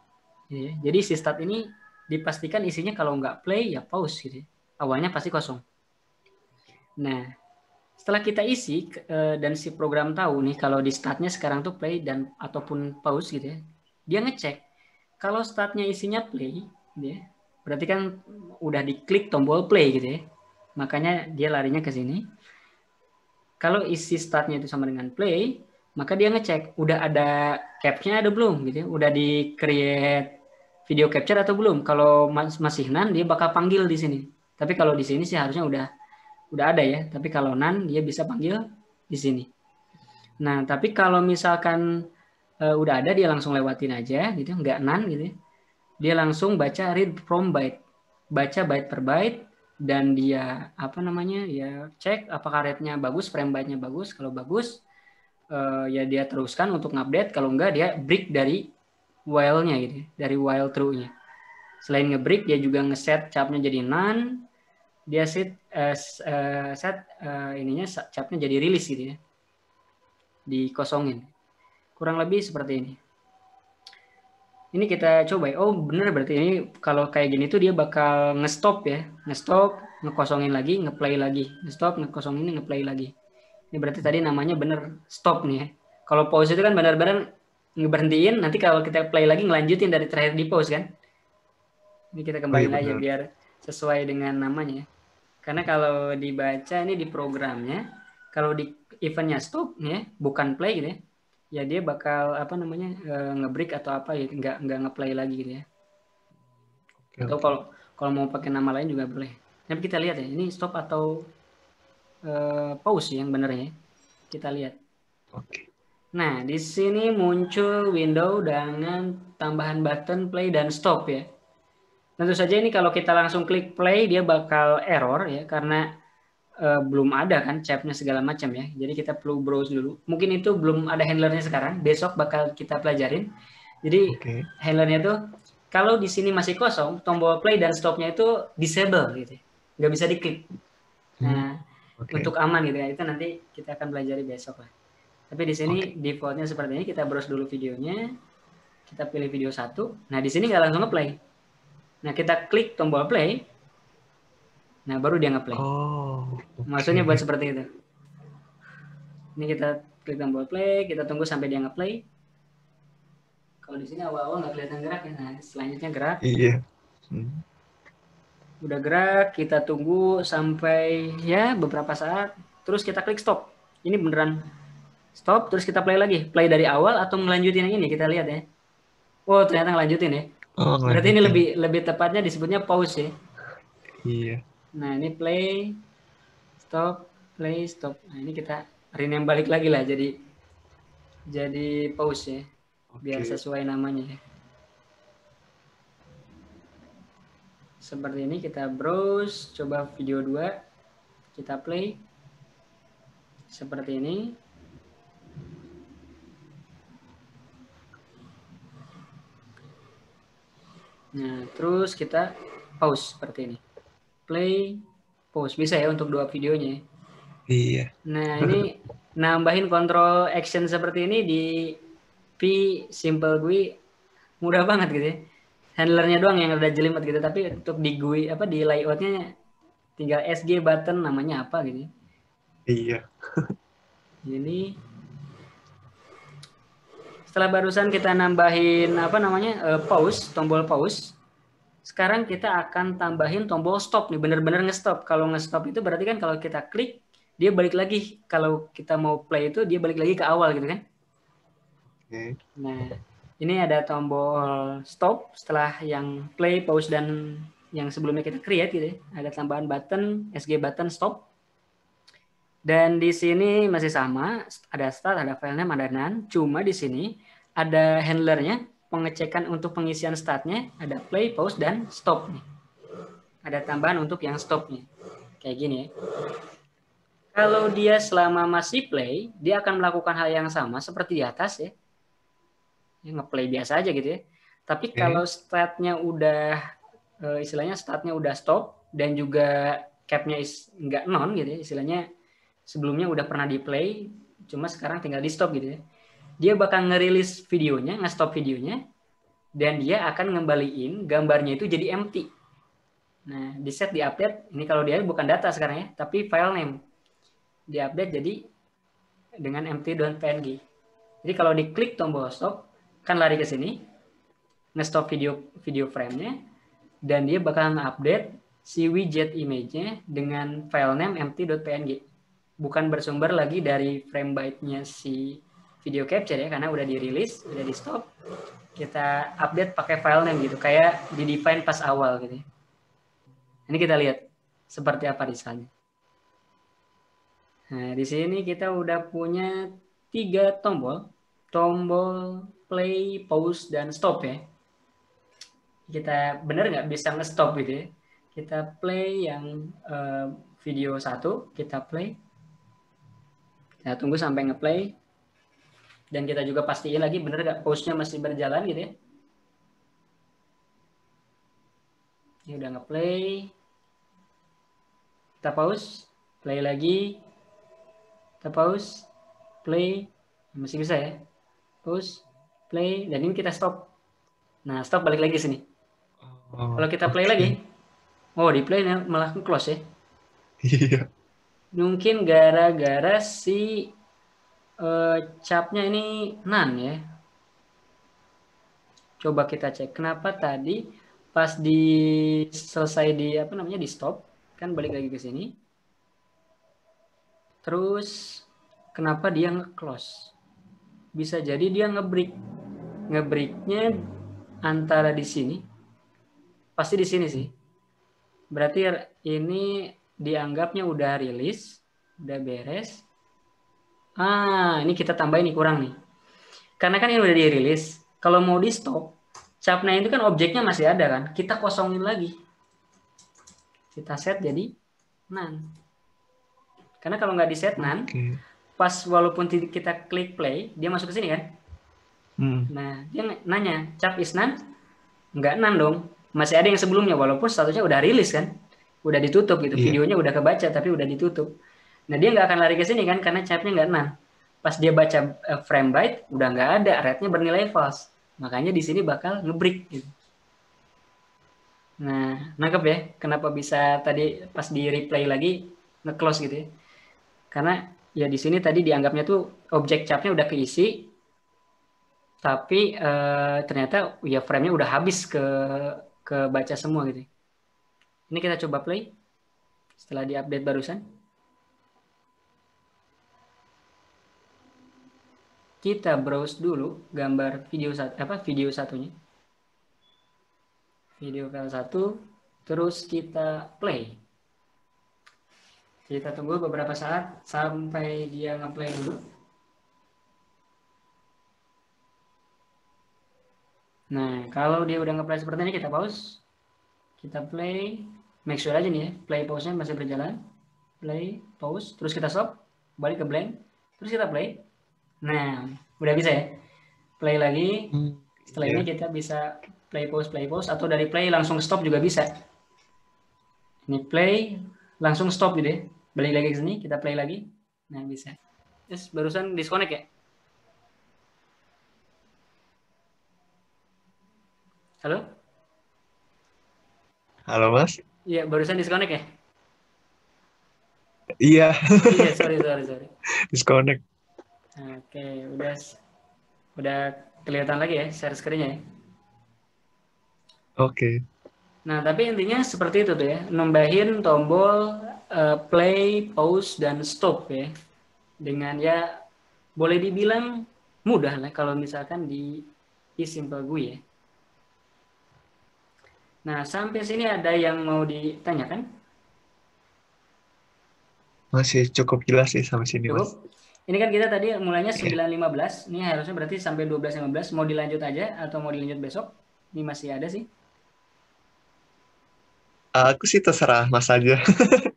Jadi si start ini dipastikan isinya kalau nggak play ya pause gitu. Awalnya pasti kosong. Nah, setelah kita isi dan si program tahu nih kalau di startnya sekarang tuh play dan ataupun pause gitu ya, dia ngecek kalau startnya isinya play, gitu ya, berarti kan udah diklik tombol play gitu ya, makanya dia larinya ke sini. Kalau isi startnya itu sama dengan play, maka dia ngecek udah ada capture-nya ada belum gitu ya, udah di create video capture atau belum. Kalau masih none dia bakal panggil di sini. Tapi kalau di sini sih harusnya udah ada ya, tapi kalau none dia bisa panggil di sini. Nah, tapi kalau misalkan udah ada dia langsung lewatin aja gitu, nggak none gitu ya. Dia langsung baca read from byte. Baca byte per byte dan dia ya cek apakah rate-nya bagus, frame byte-nya bagus. Kalau bagus ya dia teruskan untuk ngupdate, kalau enggak dia break dari while-nya gitu, dari while true-nya. Selain nge-break dia juga nge-set capnya jadi none. Dia set ininya capnya jadi release gitu ya, dikosongin. Kurang lebih seperti ini. Ini kita coba ya. Oh bener, berarti ini kalau kayak gini tuh dia bakal nge-stop ya, nge-stop, ngekosongin lagi, nge-play lagi, nge-stop, ngekosongin, nge-play lagi. Ini berarti tadi namanya bener stop nih ya. Kalau pause itu kan benar-benar ngeberhentiin, nanti kalau kita play lagi ngelanjutin dari terakhir di pause kan. Ini kita kembali aja biar sesuai dengan namanya. Karena kalau dibaca ini di programnya, kalau di eventnya stop nih ya, bukan play gitu ya, ya dia bakal nge-break atau apa ya, nggak nge-play lagi gitu ya. Atau kalau mau pakai nama lain juga boleh. Tapi kita lihat ya, ini stop atau pause yang benernya. Kita lihat. Oke. Nah, di sini muncul window dengan tambahan button play dan stop ya. Tentu saja ini kalau kita langsung klik play dia bakal error ya, karena belum ada kan capnya segala macam ya. Jadi kita perlu browse dulu. Mungkin itu belum ada handlernya sekarang. Besok bakal kita pelajarin. Jadi handlernya tuh kalau di sini masih kosong, tombol play dan stopnya itu disable gitu. Nggak bisa diklik. Nah, untuk aman gitu ya. Itu nanti kita akan pelajari besok lah. Tapi di sini defaultnya seperti ini. Kita browse dulu videonya. Kita pilih video 1. Nah, di sini nggak langsung nge-play. Nah, kita klik tombol play. Nah, baru dia nge-play. Maksudnya buat seperti itu. Ini kita klik tombol play, kita tunggu sampai dia nge-play. Kalau di sini awal-awal nggak kelihatan gerak ya. Nah, selanjutnya gerak. Iya. Udah gerak, kita tunggu sampai ya beberapa saat. Terus kita klik stop. Ini beneran stop, terus kita play lagi. Play dari awal atau ngelanjutin yang ini, kita lihat ya. Oh, ternyata ngelanjutin ya. Berarti ini lebih tepatnya disebutnya pause ya. Iya. Nah, ini play, stop. Nah, ini kita rename balik lagi lah jadi pause ya. Biar sesuai namanya ya. Seperti ini kita browse, coba video 2. Kita play. Seperti ini. Nah, terus kita pause seperti ini. Play, pause. Bisa ya untuk 2 videonya. Iya. Nah, ini nambahin kontrol action seperti ini di P Simple GUI mudah banget gitu ya. Handlernya doang yang udah jelimet gitu, tapi untuk di GUI di layoutnya tinggal SG button namanya apa gitu. Iya. Ini setelah barusan kita nambahin pause, tombol pause. Sekarang kita akan tambahin tombol stop nih, bener-bener nge-stop. Kalau nge-stop itu berarti kan kalau kita klik dia balik lagi. Kalau kita mau play itu dia balik lagi ke awal gitu kan. Oke. Nah, ini ada tombol stop setelah yang play, pause, dan yang sebelumnya kita create gitu ya. Ada tambahan button, SG button, stop. Dan di sini masih sama, ada start, ada file name, ada none. Cuma di sini ada handlernya, pengecekan untuk pengisian startnya, ada play, pause, dan stop nih. Ada tambahan untuk yang stopnya. Kayak gini ya. Kalau dia selama masih play, dia akan melakukan hal yang sama seperti di atas ya. Nge-play biasa aja gitu ya. Tapi kalau startnya udah istilahnya startnya udah stop dan juga capnya nggak non gitu ya, istilahnya sebelumnya udah pernah di play cuma sekarang tinggal di stop gitu ya, dia bakal ngerilis videonya, nge-stop videonya, dan dia akan ngembaliin gambarnya itu jadi empty. Nah, di set, di update, ini kalau dia bukan data sekarang ya, tapi file name di update jadi dengan empty.png. Jadi kalau diklik tombol stop kan lari ke sini, nge-stop video frame-nya, dan dia bakal nge-update si widget image-nya dengan file name empty.png. Bukan bersumber lagi dari frame byte-nya si video capture ya, karena udah dirilis, udah di stop. Kita update pakai file name gitu, kayak di define pas awal gitu. Ini kita lihat seperti apa desainnya. Nah, di sini kita udah punya 3 tombol play, pause, dan stop ya. Kita bener nggak bisa nge-stop gitu ya. Kita play yang video 1, kita play. Kita tunggu sampai nge-play. Dan kita juga pastiin lagi bener nggak pause-nya masih berjalan gitu ya. Ini udah nge-play. Kita pause, play lagi. Kita pause, play. Masih bisa ya. Pause, play, dan ini kita stop. Nah, stop balik lagi sini. Kalau kita play lagi, di play malah close ya. Iya. Mungkin gara-gara si capnya ini none ya. Coba kita cek kenapa tadi pas selesai di stop, kan balik lagi ke sini. Terus kenapa dia nge-close? Bisa jadi dia nge-break. Nge-breaknya antara di sini. Pasti di sini sih. Berarti ini dianggapnya udah rilis, udah beres. Ini kita tambahin nih, kurang nih. Karena kan ini udah dirilis. Kalau mau di stop, capnya itu kan objeknya masih ada kan. Kita kosongin lagi. Kita set jadi none. Karena kalau nggak di set none, pas walaupun kita klik play, dia masuk ke sini kan. Nah, dia nanya, cap is none? Nggak none dong. Masih ada yang sebelumnya, walaupun statusnya udah rilis kan. Udah ditutup gitu. Videonya udah kebaca, tapi udah ditutup. Nah, dia nggak akan lari ke sini kan, karena capnya nggak none. Pas dia baca frame byte, udah nggak ada. Rate-nya bernilai false. Makanya di sini bakal nge-break gitu. Nah, nangkep ya? Kenapa bisa tadi pas di replay lagi nge-close gitu ya? Karena ya di sini tadi dianggapnya tuh objek capnya udah keisi, tapi ternyata ya frame-nya udah habis ke baca semua gitu. Ini kita coba play setelah diupdate barusan. Kita browse dulu gambar video satunya. Video file 1, terus kita play. Kita tunggu beberapa saat sampai dia nge-play dulu. Nah, kalau dia udah nge-play seperti ini, kita pause. Kita play. Make sure aja nih ya, play pause-nya masih berjalan. Play, pause, terus kita stop. Balik ke blank. Terus kita play. Nah, udah bisa ya. Play lagi. Setelah ini kita bisa play, pause. Atau dari play langsung stop juga bisa. Ini play, langsung stop gitu ya. Balik lagi ke sini, kita play lagi. Nah, bisa. Yes, barusan disconnect ya? Halo? Halo Mas? Iya, barusan disconnect ya? Iya, Iya, sorry. disconnect. Oke, udah kelihatan lagi ya share screen-nya ya. Oke. Nah, tapi intinya seperti itu tuh ya, nambahin tombol play, pause, dan stop ya. Dengan ya boleh dibilang mudah lah kalau misalkan di Simple GUI ya. Nah, sampai sini ada yang mau ditanyakan? Masih cukup jelas sih sampai sini, Mas. Cukup? Ini kan kita tadi mulainya Iya. 9.15, ini harusnya berarti sampai 12.15. Mau dilanjut aja atau mau dilanjut besok? Ini masih ada sih. Aku sih terserah Mas aja.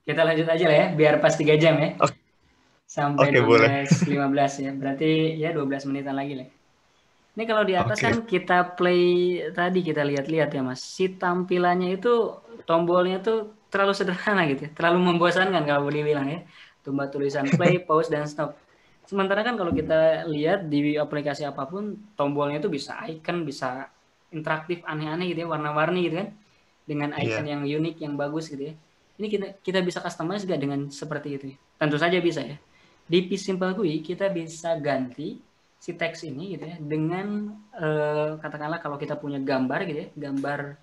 Kita lanjut aja lah ya, biar pas 3 jam ya. Oke, Sampai oke, boleh. 12.15 ya. Berarti ya 12 menitan lagi lah. Ini kalau di atas Oke. kan kita play tadi, kita lihat-lihat ya Mas. Si tampilannya itu tombolnya tuh terlalu sederhana gitu ya. Terlalu membosankan kalau boleh bilang ya. Cuma tulisan play, pause, dan stop. Sementara kan kalau kita lihat di aplikasi apapun, tombolnya itu bisa icon, bisa interaktif, aneh-aneh gitu ya, warna-warni gitu kan. Dengan icon Iya. yang unik, yang bagus gitu ya. Ini kita bisa customize gak dengan seperti itu ya? Tentu saja bisa ya. Di Simple GUI kita bisa ganti si teks ini gitu ya dengan katakanlah kalau kita punya gambar gitu ya, gambar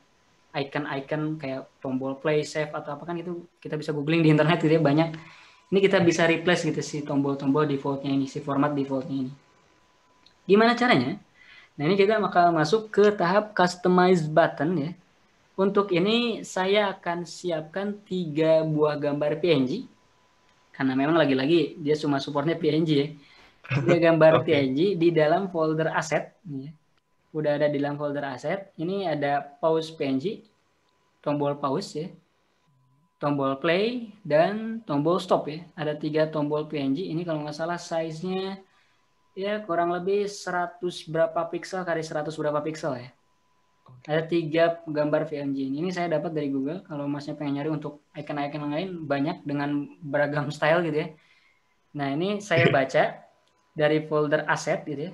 icon-icon kayak tombol play, save atau apa kan itu kita bisa googling di internet gitu ya, banyak. Ini kita bisa replace gitu si tombol-tombol defaultnya ini, si format defaultnya ini. Gimana caranya? Nah, ini kita bakal masuk ke tahap customize button ya. Untuk ini saya akan siapkan 3 buah gambar PNG karena memang lagi-lagi dia cuma supportnya PNG ya. 3 gambar Oke. PNG di dalam folder aset. Udah ada di dalam folder aset. Ini ada pause PNG, tombol pause ya, tombol play, dan tombol stop ya. Ada 3 tombol PNG. Ini kalau nggak salah size-nya ya kurang lebih 100 berapa piksel kali 100 berapa piksel ya. Ada 3 gambar PNG ini saya dapat dari Google. Kalau masnya pengen nyari untuk icon-icon yang lain, banyak dengan beragam style gitu ya. Nah, ini saya baca dari folder aset gitu ya.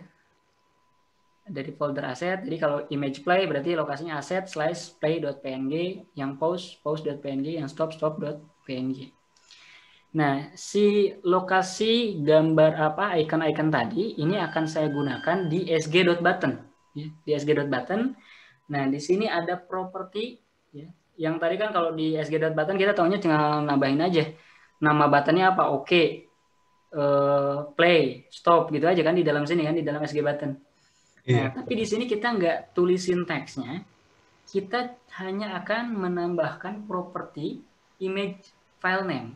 Dari folder aset, jadi kalau image play berarti lokasinya aset / play.png, yang pause.png, yang stop.png. Nah, si lokasi gambar apa icon-icon tadi ini akan saya gunakan di sg.button ya, di sg.button. Nah, di sini ada properti ya. Yang tadi kan kalau di sg.button kita tahunya tinggal nambahin aja nama buttonnya apa, oke, play, stop gitu aja kan di dalam sini kan, di dalam sg button. Nah, Iya. tapi di sini kita nggak tulisin teksnya, kita hanya akan menambahkan properti image file name.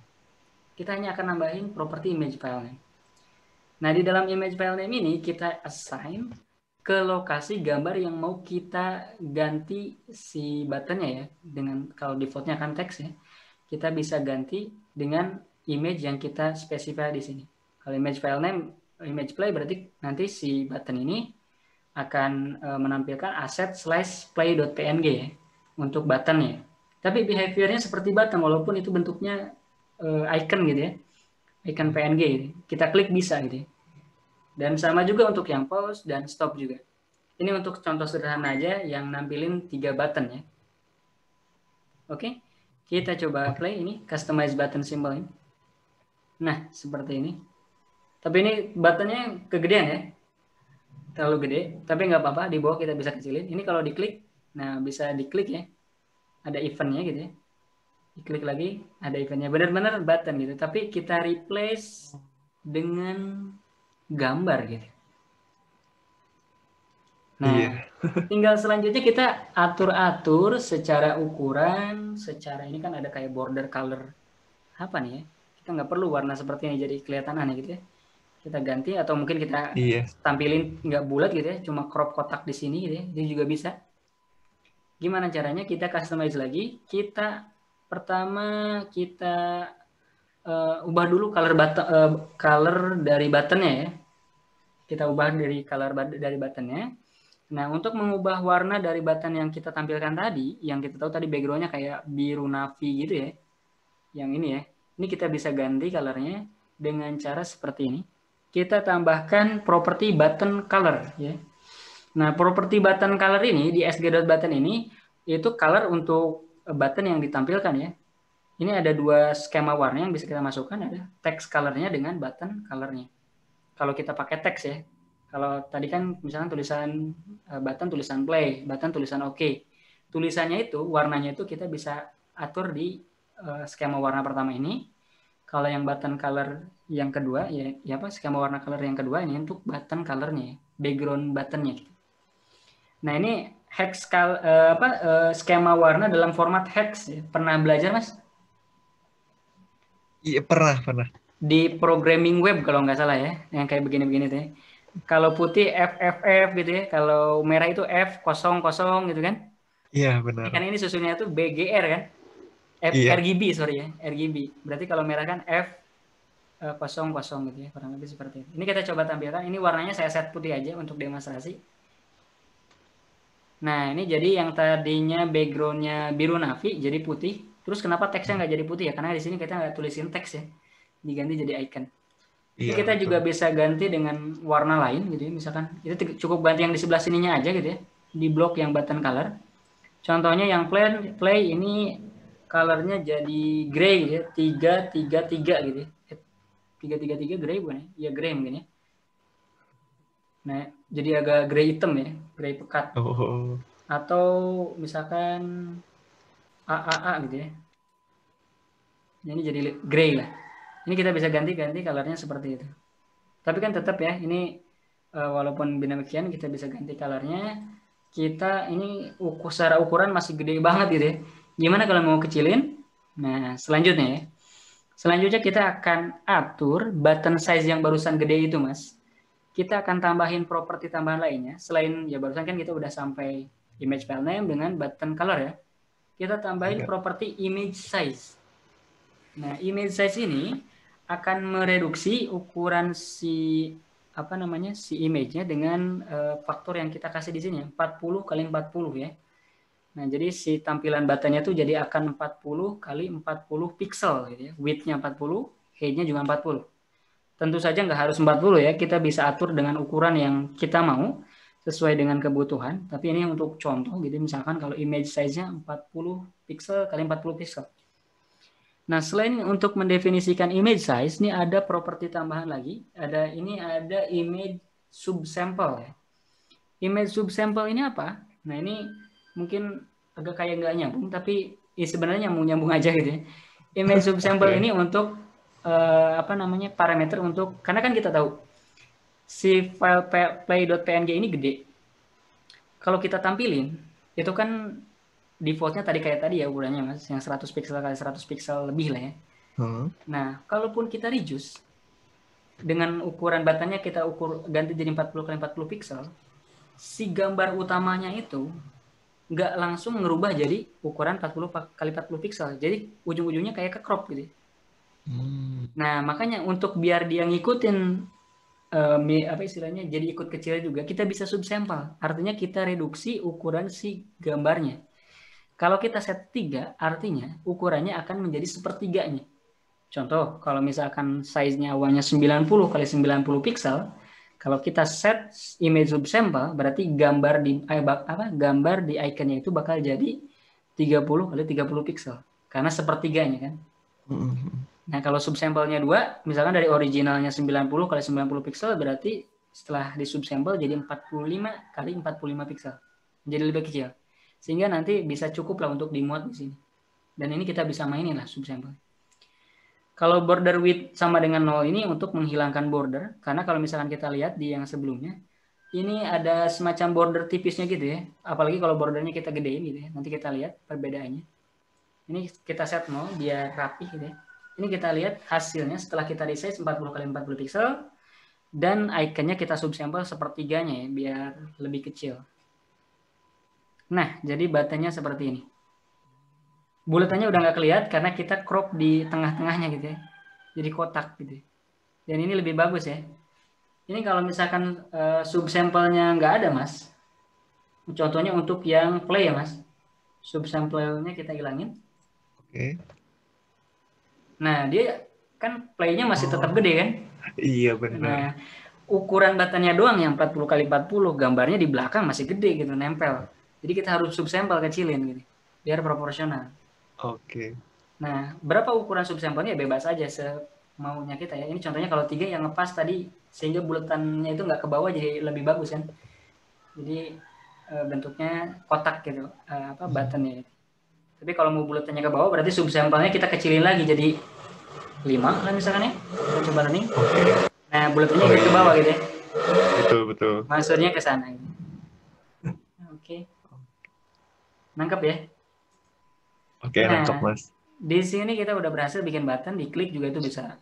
Kita hanya akan nambahin properti image file name. Nah, di dalam image file name ini kita assign ke lokasi gambar yang mau kita ganti si buttonnya ya. Dengan kalau defaultnya kan teks ya, kita bisa ganti dengan image yang kita spesify di sini. Kalau image file name, image play berarti nanti si button ini akan menampilkan aset / play.png ya untuk buttonnya. Tapi behaviornya seperti button walaupun itu bentuknya icon gitu ya, icon PNG gitu. Kita klik bisa gitu ya. Dan sama juga untuk yang pause dan stop juga. Ini untuk contoh sederhana aja yang nampilin 3 button ya. Oke, kita coba play ini customize button symbol ini. Nah, seperti ini. Tapi ini buttonnya kegedean ya, terlalu gede, tapi nggak apa-apa, di bawah kita bisa kecilin. Ini kalau diklik, nah bisa diklik ya, ada eventnya gitu ya, diklik lagi ada eventnya, benar-benar button gitu, tapi kita replace dengan gambar gitu. Nah, Iya. tinggal selanjutnya kita atur-atur secara ukuran, secara ini kan ada kayak border color apa nih ya, kita nggak perlu warna seperti ini jadi kelihatan aneh gitu ya, kita ganti atau mungkin kita Iya. tampilin nggak bulat gitu ya, cuma crop kotak di sini gitu ya, itu juga bisa. Gimana caranya? Kita customize lagi. Pertama kita ubah dulu color dari buttonnya ya. Kita ubah dari color dari buttonnya. Nah, untuk mengubah warna dari button yang kita tampilkan tadi, yang kita tahu tadi backgroundnya kayak biru navy gitu ya, yang ini ya, ini kita bisa ganti colornya dengan cara seperti ini. kita tambahkan properti button color ya. Nah, properti button color ini di sg.button ini itu color untuk button yang ditampilkan ya. Ini ada dua skema warna yang bisa kita masukkan, ada text colornya dengan button colornya. Kalau kita pakai teks ya. Kalau tadi kan misalnya tulisan button tulisan play, button tulisan OK. Tulisannya itu warnanya itu kita bisa atur di skema warna pertama ini. Kalau yang button color yang kedua ya apa skema warna color yang kedua ini untuk button colornya, background buttonnya. Nah ini hex skema warna dalam format hex ya. Pernah belajar Mas? Iya, pernah. Di programming web kalau nggak salah ya, yang kayak begini-begini tuh ya. Kalau putih FFF gitu ya, kalau merah itu F00 gitu kan. Iya, benar. Kan ini susunnya itu BGR kan. Iya. RGB sorry ya, RGB. Berarti kalau merah kan F00 gitu ya, kurang lebih seperti itu. Ini kita coba tampilkan. Ini warnanya saya set putih aja untuk demonstrasi. Nah, ini jadi yang tadinya backgroundnya biru navy jadi putih. Terus kenapa teksnya nggak jadi putih ya? Karena di sini kita nggak tulisin teks ya. Diganti jadi icon. Ini Iya, kita betul. juga bisa ganti dengan warna lain gitu ya. Misalkan itu cukup ganti yang di sebelah sininya aja gitu ya. Di blok yang button color. Contohnya yang play ini colornya jadi gray gitu ya. 333 gitu ya. 333 gray bukan ya? Ya gray mungkin ya. Nah, jadi agak gray hitam ya. Gray pekat. Oh. Atau misalkan AAA gitu ya. Ini jadi gray lah. Ini kita bisa ganti-ganti colornya seperti itu. Tapi kan tetap ya, ini walaupun demikian kita bisa ganti colornya. Kita ini secara ukuran masih gede banget gitu ya. Gimana kalau mau kecilin? Nah, selanjutnya ya. Selanjutnya kita akan atur button size yang barusan gede itu, Mas. Kita akan tambahin properti tambahan lainnya. Selain ya barusan kan kita udah sampai image file name dengan button color ya. Kita tambahin properti image size. Nah, image size ini akan mereduksi ukuran si image-nya dengan faktor yang kita kasih di sini 40 kali 40 ya. Nah, jadi si tampilan buttonnya tuh jadi akan 40 kali 40 pixel gitu ya. Width-nya 40, height-nya juga 40. Tentu saja nggak harus 40 ya, kita bisa atur dengan ukuran yang kita mau sesuai dengan kebutuhan, tapi ini untuk contoh gitu, misalkan kalau image size-nya 40 pixel kali 40 pixel. Nah, selain untuk mendefinisikan image size, ini ada properti tambahan lagi. Ada image subsample ya. Image subsample ini apa? Nah, ini mungkin agak kayak nggak nyambung, tapi sebenarnya nyambung aja gitu ya. Image subsample ini untuk parameter untuk, karena kan kita tahu si file play.png ini gede. Kalau kita tampilin, itu kan defaultnya tadi kayak tadi ya ukurannya Mas, yang 100 pixel kali 100 pixel lebih lah ya. Nah, kalaupun kita reduce dengan ukuran buttonnya kita ganti jadi 40 kali 40 pixel, si gambar utamanya itu nggak langsung ngerubah jadi ukuran 40 kali 40 pixel. Jadi ujung-ujungnya kayak ke crop gitu. Nah, makanya untuk biar dia ngikutin jadi ikut kecil juga, kita bisa subsample. Artinya kita reduksi ukuran si gambarnya. Kalau kita set 3, artinya ukurannya akan menjadi sepertiganya. Contoh, kalau misalkan size-nya awalnya 90 kali 90 pixel, kalau kita set image subsample, berarti gambar di iconnya itu bakal jadi 30 kali 30 pixel. Karena sepertiganya kan. Nah, kalau subsample-nya 2, misalkan dari originalnya 90 kali 90 pixel, berarti setelah di subsample jadi 45 kali 45 pixel. Jadi lebih kecil. Sehingga nanti bisa cukup lah untuk dimuat di sini. Dan ini kita bisa mainin lah subsample. Kalau border width sama dengan 0 ini untuk menghilangkan border. Karena kalau misalkan kita lihat di yang sebelumnya, ini ada semacam border tipisnya gitu ya. Apalagi kalau bordernya kita gedein gitu ya. Nanti kita lihat perbedaannya. Ini kita set 0 biar rapi gitu ya. Ini kita lihat hasilnya setelah kita resize 40 kali 40 pixel. Dan iconnya kita subsample sepertiganya ya, biar lebih kecil. Nah, jadi buttonnya seperti ini. Bulatannya udah nggak kelihatan karena kita crop di tengah-tengahnya gitu ya. Jadi kotak gitu. Dan ini lebih bagus ya. Ini kalau misalkan subsample-nya nggak ada Mas. Contohnya untuk yang play ya Mas. Subsample-nya kita hilangin. Oke. Nah, dia kan play-nya masih tetap gede kan. Iya benar. Nah, ukuran buttonnya doang yang 40x40, gambarnya di belakang masih gede gitu, nempel. Jadi kita harus subsampel kecilin gitu, biar proporsional. Oke. Nah, berapa ukuran subsampelnya bebas aja semaunya kita ya. Ini contohnya kalau 3 yang ngepas tadi, sehingga bulatannya itu nggak ke bawah jadi lebih bagus kan. Jadi bentuknya kotak gitu, buttonnya. Tapi kalau mau bulatannya ke bawah berarti subsampelnya kita kecilin lagi jadi 5 lah misalkan ya. Kita coba running. Nah, bulatannya Oh jadi ke bawah iya, gitu ya. betul. Maksudnya ke sana gitu. Oke. Nangkep ya. Oke, nangkep Nah, Mas. di sini kita udah berhasil bikin button, diklik juga itu bisa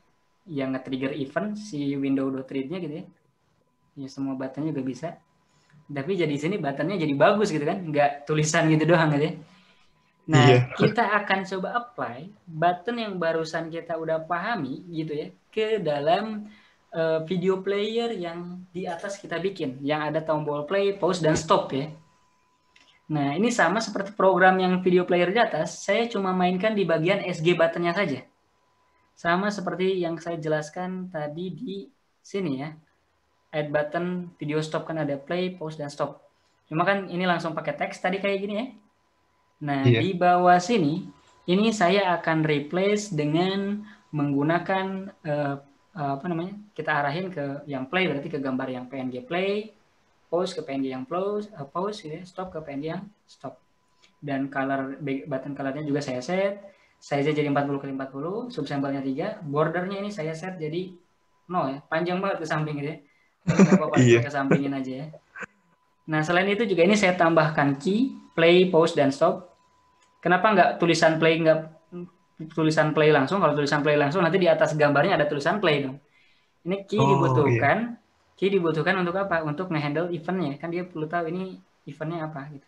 yang nge-trigger event si window.read-nya gitu ya. Ya semua button juga bisa. Tapi jadi sini buttonnya jadi bagus gitu kan, nggak tulisan gitu doang gitu ya. Nah, Iya. kita akan coba apply button yang barusan kita udah pahami gitu ya ke dalam video player yang di atas kita bikin, yang ada tombol play, pause, dan stop ya. Nah, ini sama seperti program yang video player di atas, saya cuma mainkan di bagian SG buttonnya saja. Sama seperti yang saya jelaskan tadi di sini ya. Add button, video stop kan ada play, pause, dan stop. Cuma kan ini langsung pakai teks tadi kayak gini ya. Nah, Iya. di bawah sini, ini saya akan replace dengan menggunakan kita arahin ke yang play, berarti ke gambar yang PNG play, pause ke PNG yang pause gitu ya, stop ke PNG yang stop. Dan color button colornya juga saya set, size jadi 40x40, subsampelnya 3, bordernya ini saya set jadi 0 ya, panjang banget ke samping gitu ya. Tapi nggak apa-apa, Iya. saya kesampingin aja ya. Nah, selain itu juga ini saya tambahkan key, play, pause, dan stop. Kenapa nggak tulisan play langsung? Kalau tulisan play langsung nanti di atas gambarnya ada tulisan play dong. Ini Oh iya. key dibutuhkan untuk apa? Untuk ngehandle eventnya. Kan dia perlu tahu ini eventnya apa gitu.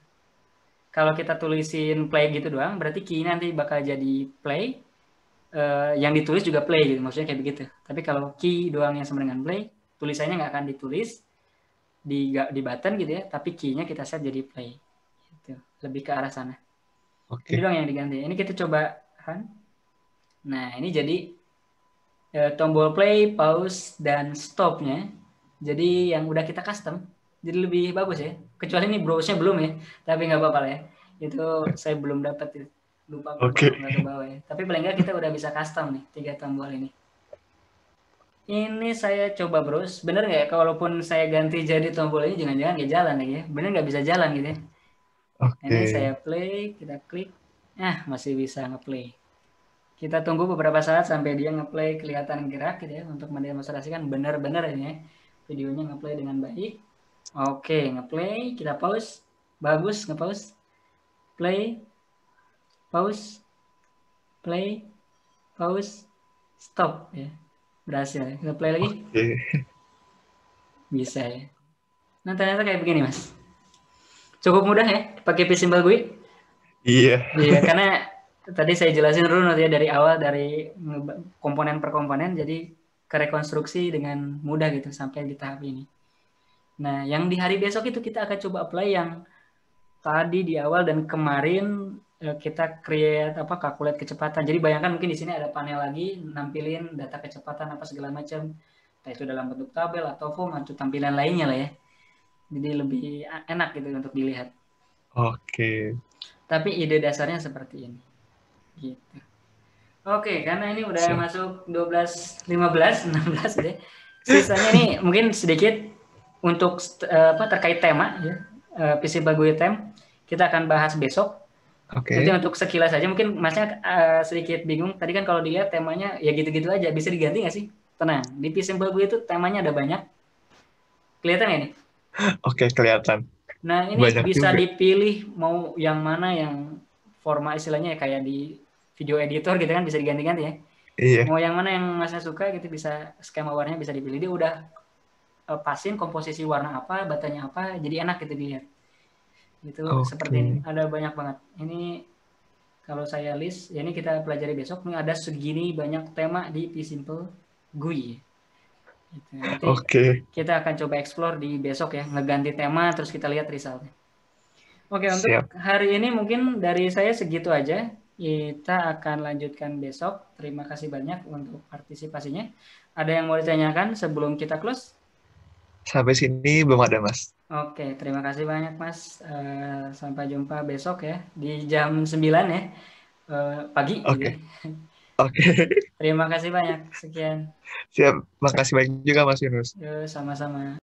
Kalau kita tulisin play gitu doang, berarti key nanti bakal jadi play, yang ditulis juga play gitu, maksudnya kayak begitu. Tapi kalau key doang yang sama dengan play, tulisannya nggak akan ditulis di button gitu ya, tapi key-nya kita set jadi play. Gitu. Lebih ke arah sana. Ini Oke. dong yang diganti. Ini kita coba run. Nah, ini jadi tombol play, pause, dan stopnya. Jadi yang udah kita custom, jadi lebih bagus ya. Kecuali ini browse-nya belum ya, tapi nggak apa-apa ya. Itu saya belum dapat ya. Lupa aku Oke. baru nggak ke bawah ya. Tapi paling nggak kita udah bisa custom nih, 3 tombol ini. Ini saya coba browse, bener nggak ya? Kalaupun saya ganti jadi tombol ini, jangan-jangan nggak jalan lagi ya. Bener nggak bisa jalan gitu ya. Ini saya Oke. play, kita klik. Masih bisa ngeplay. Kita tunggu beberapa saat sampai dia ngeplay kelihatan gerak gitu ya, untuk mendemonstrasikan benar-benar ini ya, videonya ngeplay dengan baik. Oke, ngeplay, kita pause. Bagus, ngepause. Play, pause, play, pause, stop ya. Berhasil ya. Kita play lagi. Oke. Bisa ya. Nah, ternyata kayak begini, Mas. Cukup mudah ya, pakai Simple GUI. Iya. Iya, karena tadi saya jelasin dulu nanti ya dari awal, dari komponen per komponen, jadi kerekonstruksi dengan mudah gitu sampai di tahap ini. Nah, yang di hari besok itu kita akan coba apply yang tadi di awal dan kemarin kita create calculate kecepatan. Jadi bayangkan mungkin di sini ada panel lagi nampilin data kecepatan apa segala macam. Entah itu dalam bentuk tabel atau form atau tampilan lainnya lah ya. Jadi lebih enak gitu untuk dilihat. Oke. Tapi ide dasarnya seperti ini. Gitu. Oke, karena ini udah Siap. masuk 12, 15, 16 gitu ya. Sisanya nih mungkin sedikit untuk terkait tema ya. Visible GUI Theme kita akan bahas besok. Oke. Nanti untuk sekilas aja mungkin Masnya sedikit bingung. Tadi kan kalau dilihat temanya ya gitu-gitu aja. Bisa diganti nggak sih? Tenang, di Visible GUI itu temanya ada banyak. Kelihatan ya nih? Oke, kelihatan. Nah, ini Banyak bisa juga. dipilih mau yang mana yang format istilahnya kayak di video editor gitu kan, bisa diganti-ganti ya. Iya. Mau yang mana yang Masnya suka gitu, bisa skema warnanya bisa dipilih. Dia udah pasin komposisi warna apa, batanya apa, jadi enak gitu dilihat. Itu seperti ini. Oke. Ada banyak banget. Ini kalau saya list, ya ini kita pelajari besok. Ini ada segini banyak tema di Simple GUI. Gitu. Nanti Oke. kita akan coba explore di besok ya, ngeganti tema terus kita lihat resultnya. Oke, untuk Siap. hari ini mungkin dari saya segitu aja. Kita akan lanjutkan besok. Terima kasih banyak untuk partisipasinya. Ada yang mau ditanyakan sebelum kita close? Sampai sini belum ada, Mas. Oke, terima kasih banyak Mas. Sampai jumpa besok ya di jam 9 ya pagi gitu Oke, ya. oke. Terima kasih banyak. Sekian. Siap. Makasih banyak juga, Mas Yunus. Yuk, sama-sama.